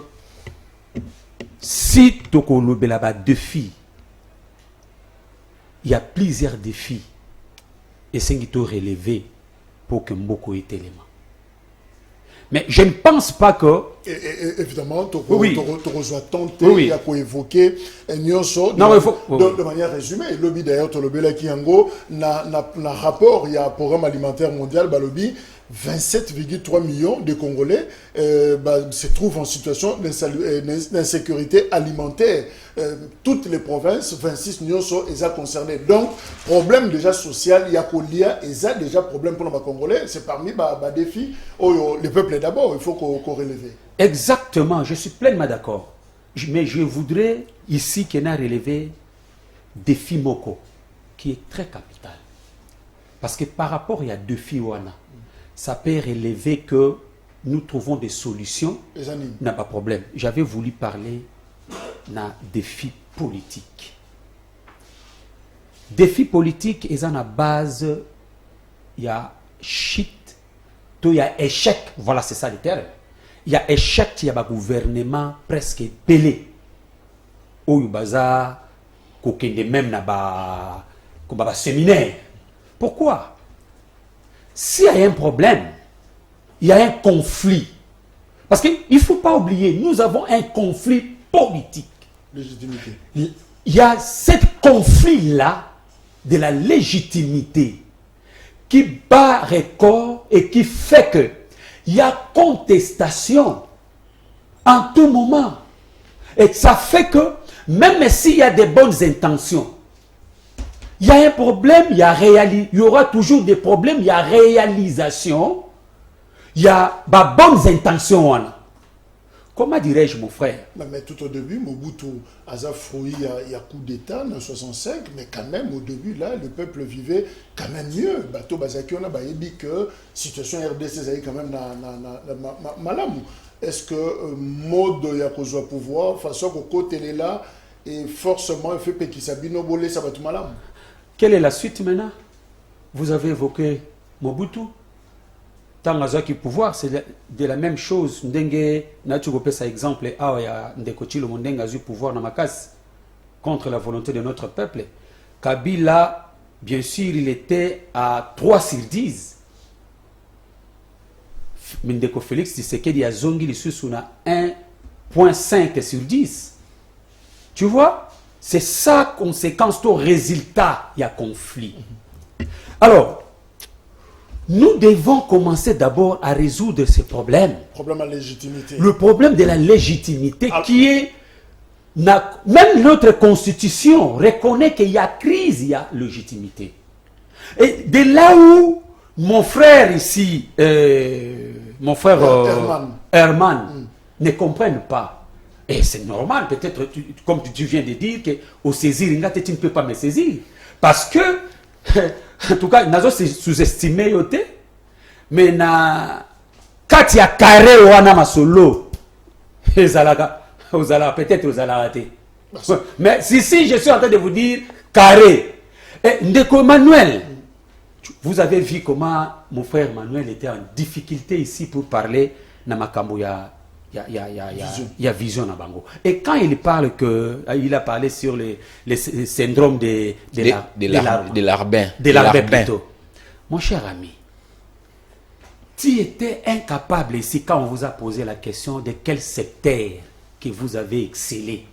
si toko lobela défi, il y a plusieurs défis et c'est qui doit relever pour que Mboko ait élément. Mais je ne pense pas que... évidemment, tu reçois tenter à évoquer de manière résumée. Le lobby d'ailleurs, tu le qui yango, na rapport, il y a un programme alimentaire mondial, lobby, 27,3 millions de Congolais se trouvent en situation d'insécurité alimentaire. Toutes les provinces, 26 millions sont concernées. Donc, problème déjà social, il y a déjà problème pour les Congolais. C'est parmi les défis. Le peuple d'abord, il faut qu'on relève. Exactement, je suis pleinement d'accord. Mais je voudrais ici qu'on a relevé défi Moko, qui est très capital. Parce que par rapport à défi Wana, ça peut relever que nous trouvons des solutions. N'a pas de problème. J'avais voulu parler d'un défi politique. Défi politique, ils ont à base, il y a shit, il y a échec. Voilà, c'est ça le terme. Il y a échec, il y a un gouvernement presque pelé. Au Yubaza, qu'aucun même n'a pas séminaire. Pourquoi? S'il y a un problème, il y a un conflit. Parce qu'il ne faut pas oublier, nous avons un conflit politique. Légitimité. Il y a ce conflit-là de la légitimité qui bat record et qui fait que il y a contestation en tout moment. Et ça fait que même s'il y a des bonnes intentions, il y a un problème, il y aura toujours des problèmes, il y a réalisation, il y a bonnes intentions. Comment dirais-je, mon frère? Mais tout au début, Mobutu a fruit, il y a coup d'État en 65, mais quand même, au début, là, le peuple vivait quand même mieux. Bateau Bazaki, on a dit que la situation RDC est quand même malamou. Est-ce que mode Yakozo pouvoir, façon que côté là, et forcément, il fait qu'il s'abîme, ça va tout malamou? Quelle est la suite maintenant? Vous avez évoqué Mobutu. Tant que pouvoir, c'est de la même chose. Ndenge, tu peux ça exemple, il y a Ndekochi le monde a eu pouvoir dans ma casse contre la volonté de notre peuple. Kabila, bien sûr, il était à 3 sur 10. Ndeko Félix Tshisekedi a zongi sous 1,5 sur 10. Tu vois? C'est ça, conséquence, au résultat, il y a conflit. Alors, nous devons commencer d'abord à résoudre ces problèmes. Problème à légitimité. Le problème de la légitimité qui est... Même notre constitution reconnaît qu'il y a crise, il y a légitimité. Et de là où mon frère ici, mon frère Herman, ne comprenne pas. Et c'est normal, peut-être, comme tu viens de dire, qu'au saisir, tu ne peux pas me saisir. Parce que, en tout cas, nous avons sous-estimé, mais quand il y a carré ou un solo, peut-être vous allez rater. Mais si je suis en train de vous dire carré, Ndeko Manuel, vous avez vu comment mon frère Manuel était en difficulté ici pour parler dans Makambo. Il y a vision à Bango. Et quand il parle il a parlé sur les syndromes de l'arbin. De l'arbin plutôt. Mon cher ami, tu étais incapable ici quand on vous a posé la question de quel secteur que vous avez excellé.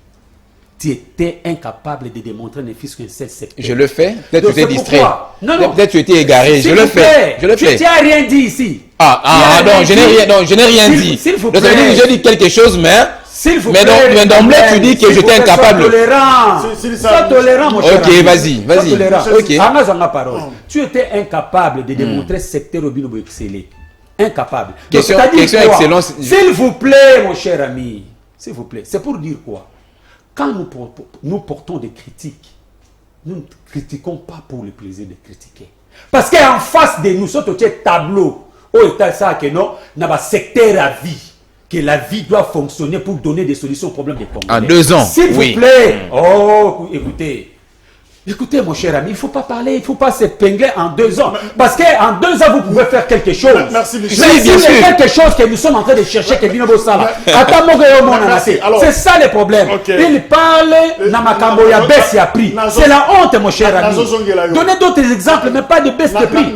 Tu étais incapable de démontrer ne fût qu'un seul secteur. Je le fais. Peut-être que tu étais distrait. Non. Peut-être que tu étais égaré. Je le fais. Tu n'as rien dit ici. Non, je n'ai rien dit. S'il vous plaît. Donc, ça veut dire que j'ai dit quelque chose, mais d'emblée, tu dis que j'étais incapable. Sois tolérant, mon cher. Ok, vas-y. Ok. Tu étais incapable de démontrer ce secteur au binobo excellé. Incapable. Question excellence. S'il vous plaît, mon cher ami. S'il vous plaît. C'est pour dire quoi? Quand nous portons des critiques, nous ne critiquons pas pour le plaisir de critiquer. Parce qu'en face de nous, ce tableau, au état ça que non, n'a pas secteur à vie. Que la vie doit fonctionner pour donner des solutions aux problèmes des Congolais. En 2 ans. S'il vous plaît. Oh, écoutez. Écoutez, mon cher ami, il ne faut pas parler, il ne faut pas s'épingler en 2 ans. Parce qu'en 2 ans, vous pouvez faire quelque chose. Merci, Michel. C'est quelque chose que nous sommes en train de chercher, que Bino Bossala. C'est ça le problème. Okay. Il parle, Namakambo, il y a baisse, il y a prix. C'est la honte, mon cher ami. Donnez d'autres exemples, mais pas de baisse de prix.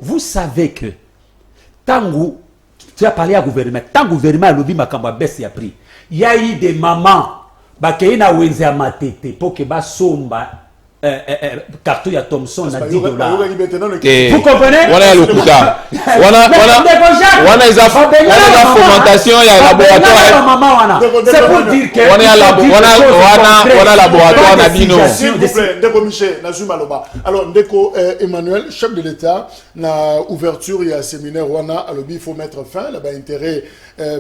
Vous savez que, Tango, tu as parlé à gouvernement, tant gouvernement a lobby Makambo, baisse, il y a prix. Il y a eu des mamans qui ont été matete pour que ba somba carton ya Thomson na $10. Vous comprenez? Voilà le kuta. Voilà les fomentation il y a laboratoire. C'est pour dire que voilà laboratoire na bino. S'il vous plaît, Ndeko Michel, Nazuma Loba. Alors Ndeko Emmanuel, chef de l'État, na ouverture il y a un séminaire wana alobi il faut mettre fin là intérêt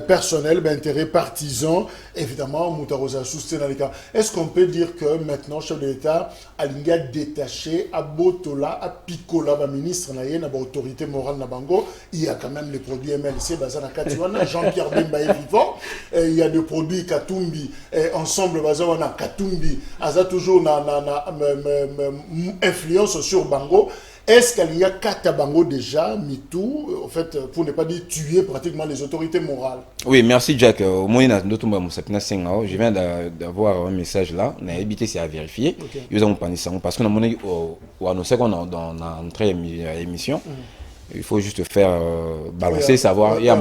personnel, intérêt partisan, évidemment Moutarosa Soustenalika. Est-ce qu'on peut dire que maintenant chef de l'État Alinga détaché à Botola, à Picola, ministre naïe, na autorité morale na bango, il y a quand même les produits MLC, Bazana Katiwana, Jean-Pierre Bemba est vivant, il y a des produits Katumbi, ensemble Bazana Katumbi, Aza toujours na influence sur bango. Est-ce qu'il y a Katabango déjà, MeToo, en fait, pour ne pas dire tuer pratiquement les autorités morales? Oui, merci Jack. Au moins, je viens d'avoir un message là. On a évité, c'est à vérifier. Ils ont parlé ça parce qu'on a monnaie dans notre émission. Il faut juste faire balancer, savoir. Il y a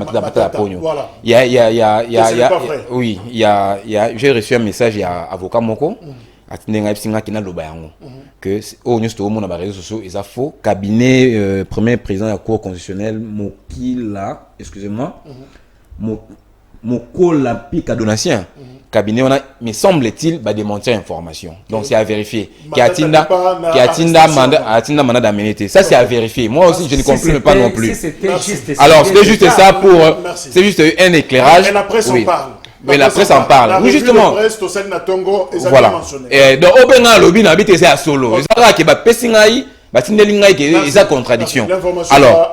oui, il y a, j'ai reçu un message, il y a avocat Moko. Que au monde réseaux sociaux ils a faux cabinet premier président de la cour constitutionnelle Mokila excusez-moi Mokola Pika Donatien cabinet on a mais semble-t-il démentir information donc c'est à vérifier qui a mandat d'amener ça c'est à vérifier moi aussi je ne comprends pas non plus alors c'était juste ça pour c'est juste un éclairage la presse en parle. Mais la presse en parle. Oui, justement. Voilà. Et donc, au Bénin, le bin habite c'est à solo. C'est-à-dire que Pessingaï, il y a contradiction. Alors,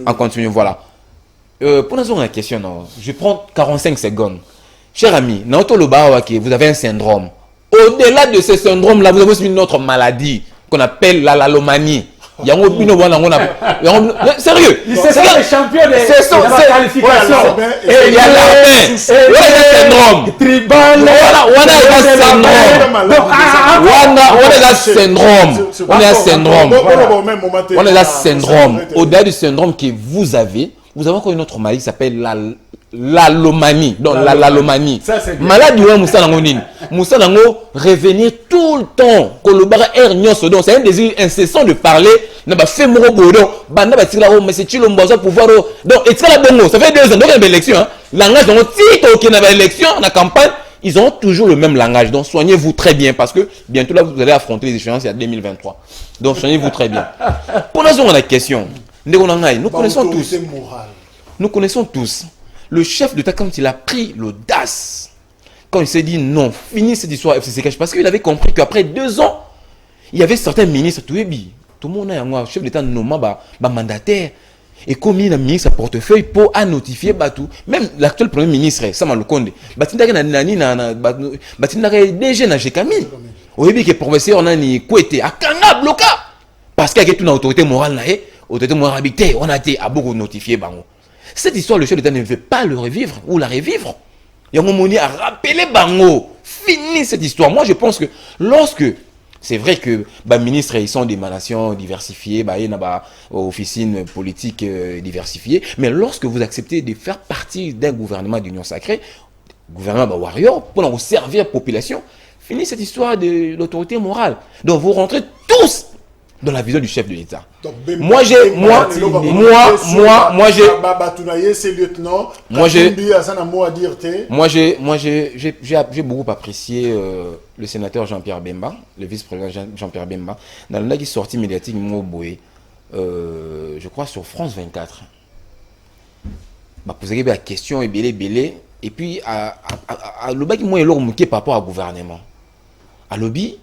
on continue, voilà. Pour nous une question, je prends 45 secondes. Cher ami, vous avez un syndrome. Au-delà de ce syndrome-là, vous avez aussi une autre maladie qu'on appelle la lalomanie. Sérieux, c'est ça les champions de la qualification. Et il y a l'armée, syndrome tribal, on est là syndrome. Au-delà du syndrome que vous avez encore une autre maladie qui s'appelle l'alomanie. Donc l'alomanie. Malade ou Moussa Nangonine. Moussa Nango revenir tout le temps. Kolobara Ernyoso. Donc c'est un désir incessant de parler. N'a pas fait mon bodo. Banda ba tira mais c'est chilo mboza pouvoir. Donc et ça la bongo. Ça fait 2 ans donc il y a une élection. Langage donc titre qui n'a pas élection la campagne. Ils ont toujours le même langage. Donc soignez-vous très bien parce que bientôt là vous allez affronter les échéances il y a 2023. Donc soignez-vous très bien. Pour nous on a une question. Nous connaissons tous. Nous connaissons tous. Le chef d'État, quand il a pris l'audace, quand il s'est dit non, finis cette histoire FCC, parce qu'il avait compris qu'après 2 ans, il y avait certains ministres, tout le monde a un chef d'État nommé mandataire, et comme il a mis sa portefeuille pour notifier tout. Même l'actuel premier ministre, Sama Lukonde, déjà na Jekami. Au début, que le professeur n'a ni couetté, à Kanga bloqué, parce qu'il y a une autorité morale, autorité morale habitée, on a été à beaucoup notifié. Cette histoire, le chef d'État ne veut pas le revivre ou la revivre. Yangomoni a rappelé Bango. Fini cette histoire. Moi, je pense que lorsque, c'est vrai que les ministres, ils sont d'émanations diversifiées, il y a officines politiques diversifiées, mais lorsque vous acceptez de faire partie d'un gouvernement d'union sacrée, gouvernement warrior, pour vous servir la population, fini cette histoire de l'autorité morale. Donc vous rentrez tous dans la vision du chef de l'État. Moi j'ai beaucoup apprécié le sénateur Jean-Pierre Bemba, le vice-président Jean-Pierre Bemba, dans le sortie médiatique je crois sur France 24. M'a posé la question et et puis à l'objet qui moi par rapport au gouvernement. À lobby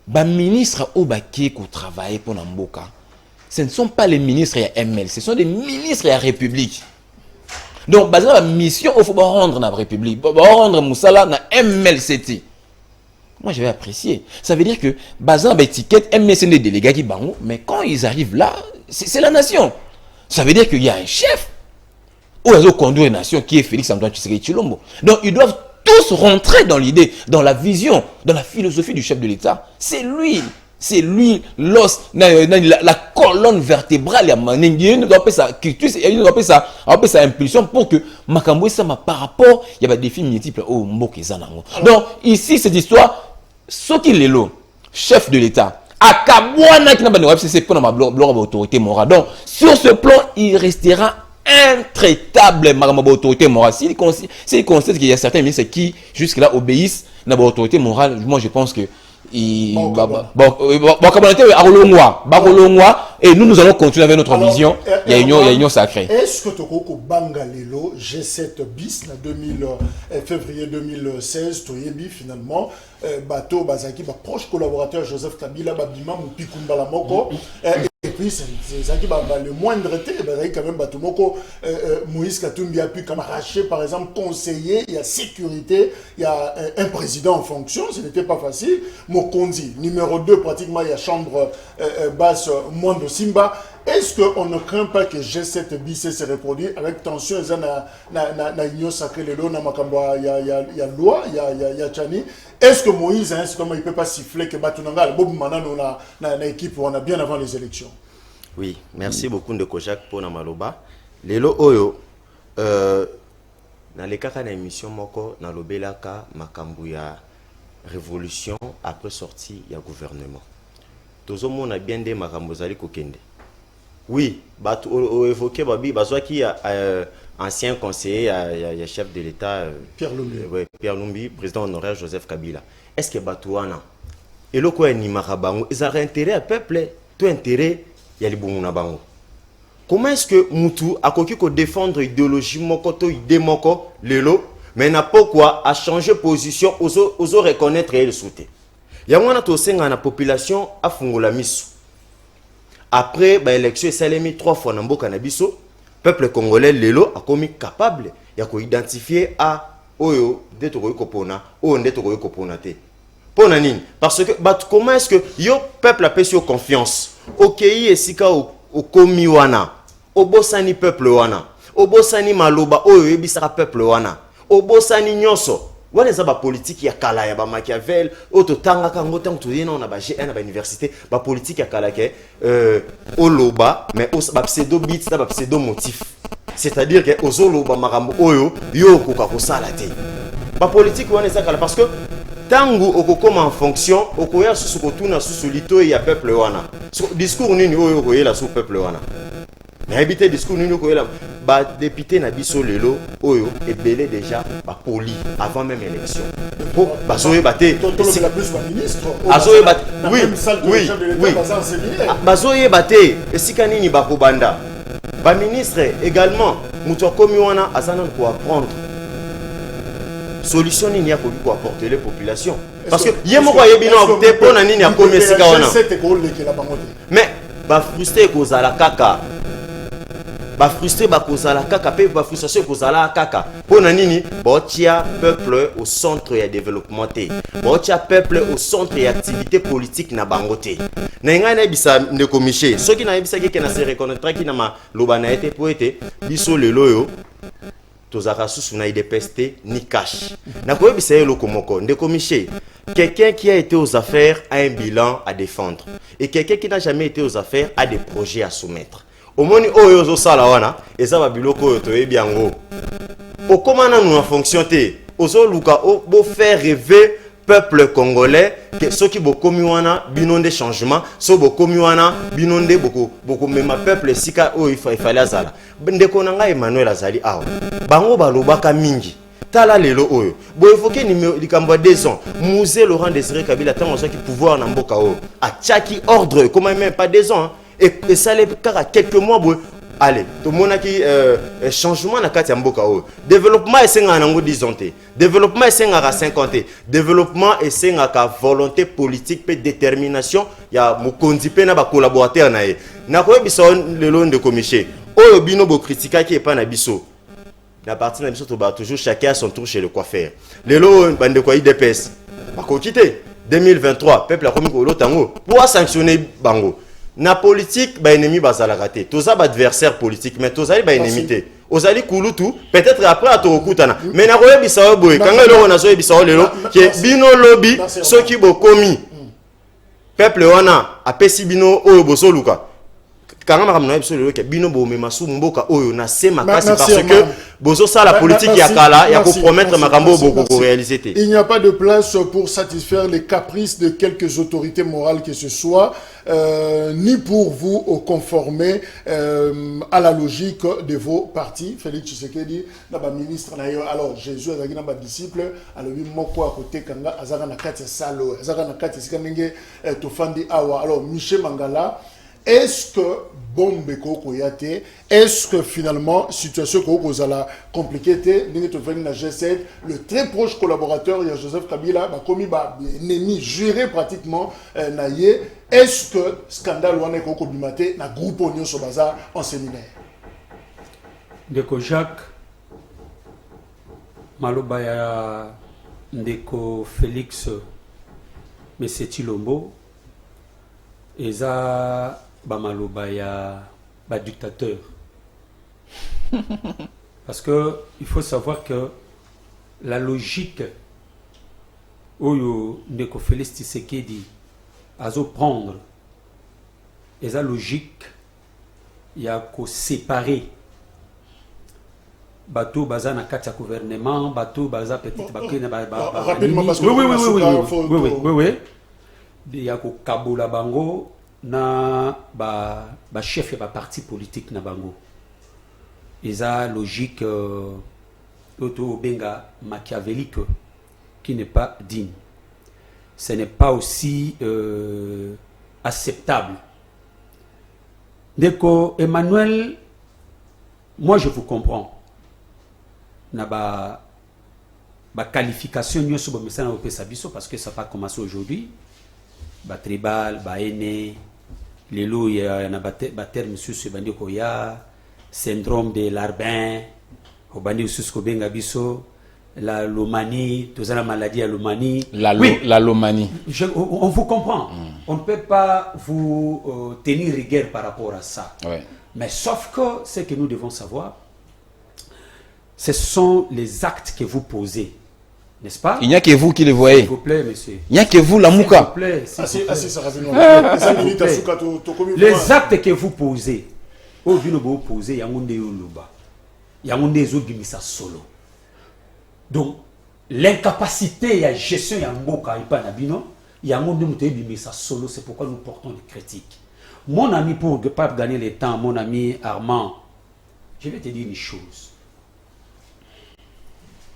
ba ministre au baki ko travailler pour Namboka. Ce ne sont pas les ministres et ML, ce sont des ministres et la République. Donc basé la mission il faut rendre la République, rendre Moussala na MLCT. Moi je vais apprécier. Ça veut dire que basé la étiquette MLC des délégués qui bango, mais quand ils arrivent là, c'est la nation. Ça veut dire qu'il y a un chef ou ils ont conduit une nation qui est Félix Antoine Tshisekedi Tshilombo. Donc ils doivent tous rentrer dans l'idée, dans la vision, dans la philosophie du chef de l'État. C'est lui, l'os, la colonne vertébrale. Il y a sa culture, il y a sa impulsion pour que Makambo Sama par rapport, il y a des défis multiples. Oh, donc ici, cette histoire, Soki Lelo, chef de l'État, Akabouana qui n'a pas de c'est pour ma autorité morale. Donc sur ce plan, il restera intraitable ma autorité morale. S'il constate qu'il y a certains ministres qui jusque-là obéissent à l'autorité morale, moi je pense que et nous allons continuer avec notre vision. Il y a une union sacrée. Est-ce que Tokoko Bangalelo G7 bis février 2016 Toyebi finalement bateau Bazaki proche collaborateur Joseph Kabila Babima Mupikumba la Moko et puis c'est le moindre été quand même bateau Moko Moïse Katumbi a pu comme arracher par exemple conseiller, il y a sécurité, il y a un président en fonction, ce n'était pas facile. Mokonzi numéro 2 pratiquement il y a chambre basse Mondo Simba. Est-ce qu'on ne craint pas que G7 bis se reproduise avec tension na union sacrée le lot na makamba il y a loi il y a Tchani. Est-ce que Moïse comment il peut pas siffler que Batunanga Bob Manano na équipe on a bien avant les élections. Oui, merci beaucoup de Kojak pour na maloba. Lelo oyo na lekaka na émission moko na lobelaka makambu ya révolution après sortie ya gouvernement. Tozo mona bien des makambu zali kokende. Oui, on évoqué Babi, qui est ancien conseiller, il y a chef de l'État, Pierre Lumbi. Ouais, Pierre Lumbi, président honoraire Joseph Kabila. Est-ce que Batouana, et le quoi ni Marabango, ils ont intérêt au peuple, tout intérêt, il y a les bons bango. Comment est-ce que Moutou a coquille qu'on défendre l'idéologie mokoto, idée moko, lelo, mais n'a pas quoi à changer position, aux reconnaître et le souhaiter. Il y a moins de la population à Fungola Misu. Après l'élection, ça a mis 3 fois dans le Canabiso. Le peuple congolais, Lelo, a commis capable de identifier à Oyo, d'être Kopona, ou d'être Kopona. Parce que, comment est-ce que le peuple a payé confiance? Ok, et sika au komi wana, au bossani peuple wana, au bossani maloba, Oyo ebisara peuple wana, au bossani nyoso. Voilà les politique ya kala ya ba Machiavel auto tanga ka ngota to yena na ba G1 na ba université ba politique ya kala ke oloba mais ba pseudo bit na ba pseudo motif, c'est-à-dire que ozoloba makambo oyo yo koka ko sala te ba politique wana ça kala parce que tangu okokoma en fonction okoya susu ko tuna susu lito ya peuple wana discours nini oyo ko yela su peuple wana na habité discours nini ko yela ba député na biso lelo oyo ebelé déjà ba poli avant même élection pour bazoye baté la plus ba ministre azoye baté oui bazoye baté esika nini ba kobanda ba ministre également muto komi wana azana ko apprendre solution nini ya ko apporter les populations parce que yemoko yebino opté pona nini ya komi esika wana mais ba frustré ko zala kaka ba frustré ba kozala kaka pe ba frustration kozala kaka pona nini botia peuple au centre ya développement té botia peuple au centre ya activité politique na bangoté na ngana bisa ndeko Miché soki na bisa ke na se reconnaître ki na ma lobana été poété biso lelo yo tozaka susu na idepeste ni cash na ko bisa yelo komoko ndeko Miché quelqu'un qui a été aux affaires a un bilan à défendre et quelqu'un qui n'a jamais été aux affaires a des projets à soumettre. Au moni oyo zo sala wana eza ba biloko oyo toyebi yango okomana nous en fonction té ozo luka o bo faire rêver peuple congolais que ceux qui bokomi wana binonde changement so bokomi wana binonde boko mema peuple sika o il fallait azala ndeko nanga Emmanuel azali awa bango balobaka mingi tala lelo oyo bo évoquer numéro likambo 2 ans musée Laurent Désiré Kabila tango so ki pouvoir na mboka o a tchaki ordre comment même pas 2 ans. Et ça les quelques mois allez tout le monde a qui changement na kati ya mboka o développement esenga nango disonté développement esenga 50 développement esenga volonté politique pe détermination ya mokonzi pe na ba collaborateur na ye na ko biso lelo ndeko Miché oyo bino bo critiquer qui est pas na biso na partie na biso to ba toujours chacun à son tour chez le coiffeur lelo bande ko IDPS ba ko quitter 2023 peuple a commis ko lotango pour sanctionner bango na politique ba ennemi bazala raté toza ba adversaire politique mais toza ba ennemi té ozali kulutu peut-être après à tokutana mais na koyebi sawo boye kanga lelo na so yebi sawo lelo ke bino lobby soki bo komi peuple wana apesi bino oyo bosoluka kanga makamno yebi lelo ke bino bo mema su mboka oyo na sema kasi parce que bozo ça la politique ya kala ya ko promettre makambo boko réaliser. Il n'y a pas de place pour satisfaire les caprices de quelques autorités morales que ce soit ni pour vous conformer à la logique de vos partis. Félix Tshisekedi na ba ministre na yo alors Jésus azaki na ba disciple alors bi moko à côté kanga azaka na kati salo azaka na kati sikanenge to fandi awa alors Michel Mangala. Est-ce que bombe koyate est-ce que finalement situation kozala compliquée na G7 le très proche collaborateur il y a Joseph Kabila ba komi ba ennemi juré pratiquement naie est-ce que scandale wana ko bimate na groupe onyo so baza en séminaire ndeko Jacques maloba ya ndeko Félix Mese Tshilombo eza ba maloba ya ba dictateur parce que il faut savoir que la logique oyo ndeko Félix Tshisekedi azo prendre eza logique ya ko séparer bateau baza na kati ya gouvernement bateau baza petite bakena rapidement parce que oui ya ko kabola bango na ba chef et ba parti politique na bango eza logique auto benga machiavélique qui n'est pas digne. Ce n'est pas aussi acceptable. Deko Emmanuel, moi je vous comprends. Na ba qualification nyo so ba mesana au pesabiso parce que ça pas commencé aujourd'hui. Ba tribal, ba aîné, lelo ya na ba terme sur bandi ko ya syndrome de Larbin, au bandi sur ko benga biso la lomanie, tout ça la maladie à lomanie. La lomanie. On vous comprend. On ne peut pas vous tenir rigueur par rapport à ça. Ouais. Mais sauf que ce que nous devons savoir, ce sont les actes que vous posez. N'est-ce pas? Il n'y a que vous qui les voyez. S'il vous plaît, monsieur. Il n'y a que vous, la mouka. Les actes que vous posez, au vu vous posez, il y a un monde yoloba. Il y a un monde yobimisa solo. Donc, l'incapacité à gestion ya mboka ipa na bino, il y a un monde yobimisa solo, c'est pourquoi nous portons des critiques. Mon ami, pour ne pas gagner le temps, mon ami Armand, je vais te dire une chose.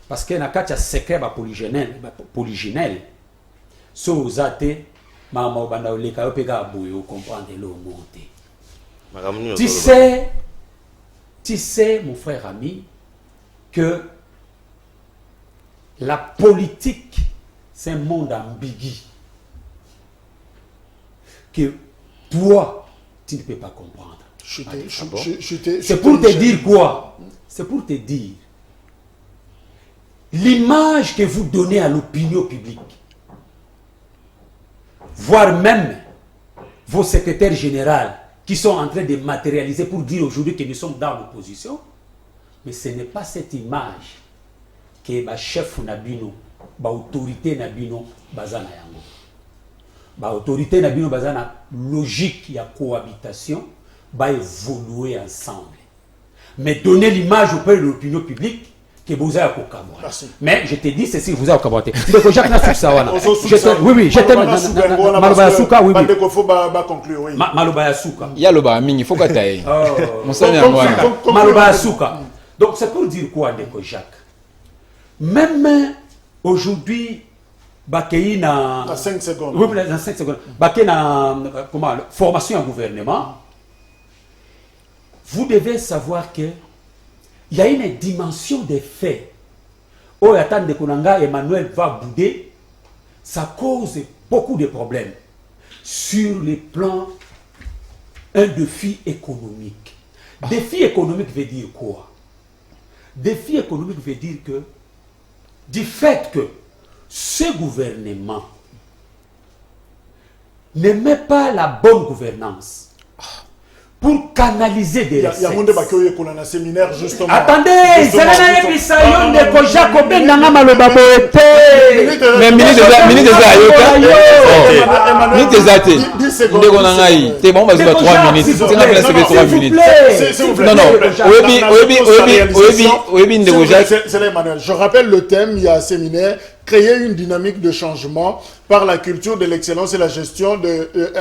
Parce que na kati ya secret polyginelle, so uzate mama obanda oleka yo peka boyo comprendre le monter. Tu sais mon frère ami que la politique c'est un monde ambigu que toi tu ne peux pas comprendre. C'est pour te dire quoi? C'est pour te dire l'image que vous donnez à l'opinion publique, voire même vos secrétaires généraux qui sont en train de matérialiser pour dire aujourd'hui que nous sommes dans l'opposition, mais ce n'est pas cette image que le chef Nabino, l'autorité Nabino, bazana yango. L'autorité Nabino, bazana logique, il y a cohabitation, va évoluer ensemble. Mais donner l'image auprès de l'opinion publique, que vous avez mais je te dis ceci, vous avez caboté. Donc Jacques n'a ça oui, je t'aime. Malobayasuka, oui. Malobayasuka. Il y a le barming, il faut que tu ailles. Malobayasuka. Donc c'est pour dire quoi, Ndeko Jacques? Même aujourd'hui, Bakei na 5 secondes. Oui, dans 5 secondes. Bakei na comment formation en gouvernement. vous devez savoir que il y a une dimension des faits. Oh, attendez, Konanga, Emmanuel va bouder. Ça cause beaucoup de problèmes. Sur le plan, un défi économique. Défi économique veut dire quoi? Défi économique veut dire que, du fait que ce gouvernement ne met pas la bonne gouvernance pour canaliser des recettes. Il y a un débat qui est un séminaire justement. Attendez, c'est un épisode de Kojak Oben Nangama le Baboete. Mais ministre des Ayoka. Ministre des Athées. C'est bon, on va se faire 3 minutes. C'est la place de 3 minutes. Non, Oebi de Kojak. C'est Emmanuel. Je rappelle le thème, il y a un séminaire. Créer une dynamique de changement par la culture de l'excellence et la gestion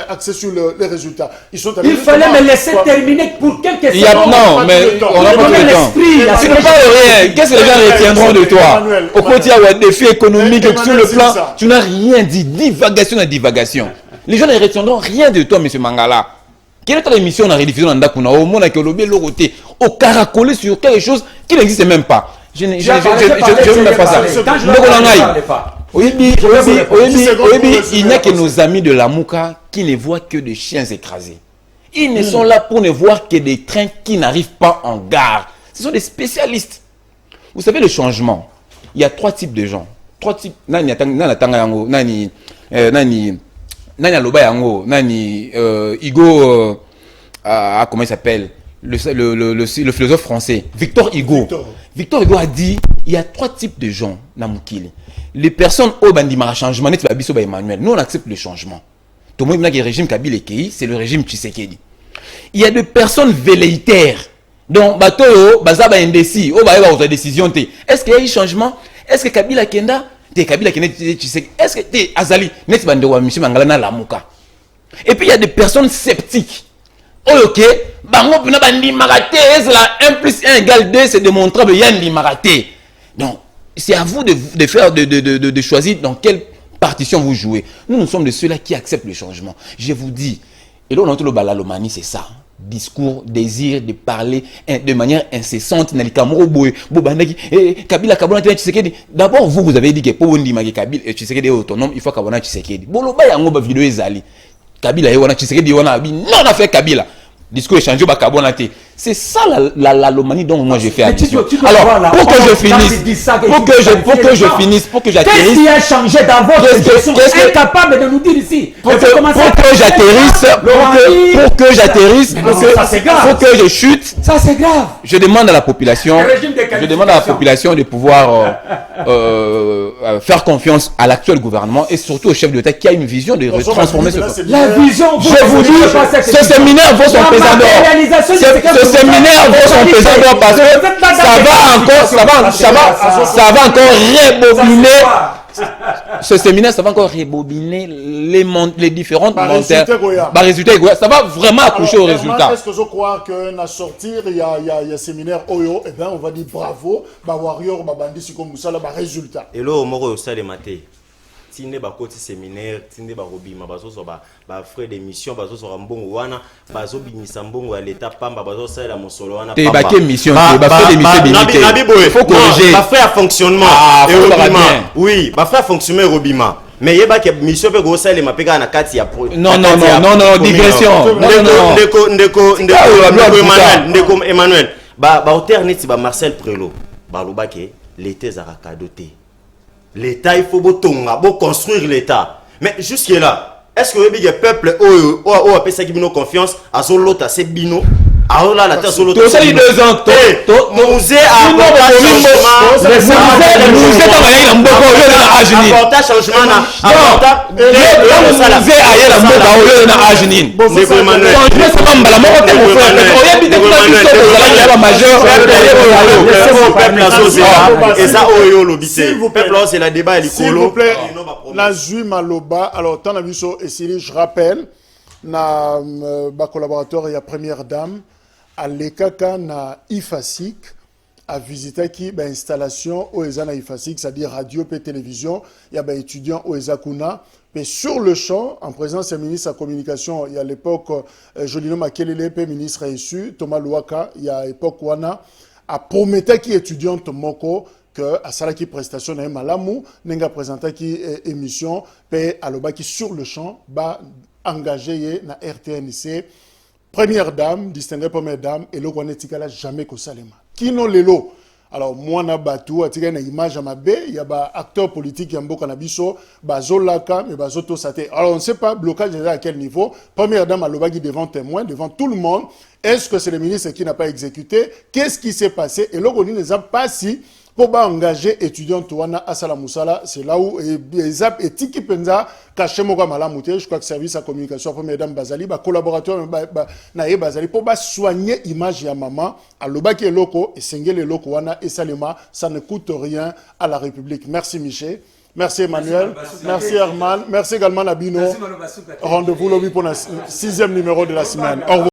axée sur les résultats. Il fallait me laisser terminer pour quelques secondes. Non, mais on n'a pas de temps. Tu ne parles rien. Qu'est-ce que les gens retiendront de toi? Au côté, il y a des défis économiques sur le plan. Tu n'as rien dit. Divagation à divagation. Les gens ne retiendront rien de toi, M. Mangala. Quelle est ta émission dans la rediffusion dans Ndakuna? Au monde, au lobby, l'oroté, au caracolé sur quelque chose qui n'existe même pas. Je ne fais pas ça. Il n'y a que nos amis de la Mouka qui ne voient que des chiens écrasés. Ils ne sont là pour ne voir que des trains qui n'arrivent pas en gare. Ce sont des spécialistes. Vous savez le changement. Il y a 3 types de gens. 3 types. Nani Aloba Yango, Nani Igo, comment il s'appelle? Le philosophe français, Victor Hugo. Victor Hugo a dit il y a 3 types de gens dans Moukili. Les personnes au bandimara changement, Emmanuel. Nous on accepte le changement. Tout le monde a le régime Kabila et Kei, c'est le régime Tshisekedi. Il y a des personnes velléitaires. Donc, bateau, bazaba indécis, au baïba aux décisions. Est-ce qu'il y a eu changement? Est-ce que Kabila Kenda, Kabila Kenda Tshisekedi, est-ce que Azali, net bandewa Michel Mangala na la Mouka? Et puis il y a des personnes sceptiques. Ok, bango pina bandi maraté, est-ce là 1 + 1 = 2, c'est démontrable, il y a un maraté. Donc, c'est à vous de faire, de choisir dans quelle partition vous jouez. Nous sommes de ceux-là qui acceptent le changement. Je vous dis, et là on entend le balalomanie, c'est ça. Discours, désir de parler de manière incessante. D'abord, vous avez dit que pour Kabila et Tshisekedi est autonome, il faut qu'Abona Tshisekedi. Boloba yango ba vidéo ezali. Kabila et Tshisekedi on a non on a fait Kabila. Discours échangé ba Kabonate. C'est ça la lomanie dont moi je fais addition. Alors, pour que je finisse, pour que j'atterrisse. Qu'est-ce qui a changé dans votre question? Incapable de nous dire ici. Pour que je chute. Ça c'est grave. Je demande à la population, de pouvoir faire confiance à l'actuel gouvernement et surtout au chef d'État qui a une vision de transformer ce. La vision. Je vous dis, ce séminaire vaut son pesant d'or. Ce séminaire vaut son pesant d'or parce que ça va encore rebobiner. Ce séminaire, ça va encore rebobiner les différentes montées. Résultats, ça va vraiment accoucher au résultat. Est-ce que je crois que na sortir il y a séminaire Oyo, et ben on va dire bravo, ba warrior, ba bandi si comme ça là ba résultat. Et là au moro ça les maté. Tinde ba côté séminaire, tinde ba robima bazo so ba frais d'émission bazo so mbongo wana bazo bimisa mbongo ya l'état pamba bazo ça la mosolo wana pamba. Te ba ke mission, ba frais d'émission limité. Il faut corriger. Ba frais à fonctionnement et robima. Oui, ba frais à fonctionnement et robima. Mais il y a des missions qui sont les mapéga na kati ya non digression. Ndeko Emmanuel ba alternate ba Marcel Prelo ba lobake l'été zaraka doté. L'État, il faut construire l'État. Mais jusque là, est-ce que le peuple a appelé ça qui a confiance à son lot, à ses bino? Alors là, la terre sur l'autre. Tout ça, il y a 2 ans. Musée a apporté changement. S'il vous plaît, Nazui Maloba, alors, tant aviso et je rappelle, na collaborateur et la première dame, à l'EKK na IFASIC, a visité qui ben installation au Ezana Ifasik, c'est-à-dire radio et télévision. Il y a ben étudiants au Ezakuna. Mais sur le champ, en présence du ministre de la Communication, il y a à l'époque Jolino Makelele, ministre reçu, Thomas Louaka, il y a à l'époque Wana, a prometté qui étudiant Moko que à Salaki prestation na malamu, n'enga présenté qui émission, pe aloba qui sur le champ ba engagé na RTNC. Première dame, distinguée première dame, et le Rwanda Tikala jamais que Salema. Qui non lelo? Alors, moi, na batu, a tiré une image à ma baie, il y a des acteurs politiques qui ont beaucoup d'ambition, Bazolaka, mais Bazoto Sate. Alors, on ne sait pas, blocage à quel niveau. Première dame à l'Obagi devant témoin, devant tout le monde. Est-ce que c'est le ministre qui n'a pas exécuté? Qu'est-ce qui s'est passé? Et là, on ne sait pas si, pour engager étudiants Touana à Salamoussala, c'est là où les éthiques penza caché moga malamouté, je crois que service à communication pour mesdames Bazali, collaborateur naé Bazali pour soigner l'image ya maman à l'obaki et loco et sengé les locaux wana et salema, ça ne coûte rien à la République. Merci Michel. Merci Emmanuel, merci Herman, merci également Nabino. Rendez-vous lobby pour le 6e numéro de la semaine. Au revoir.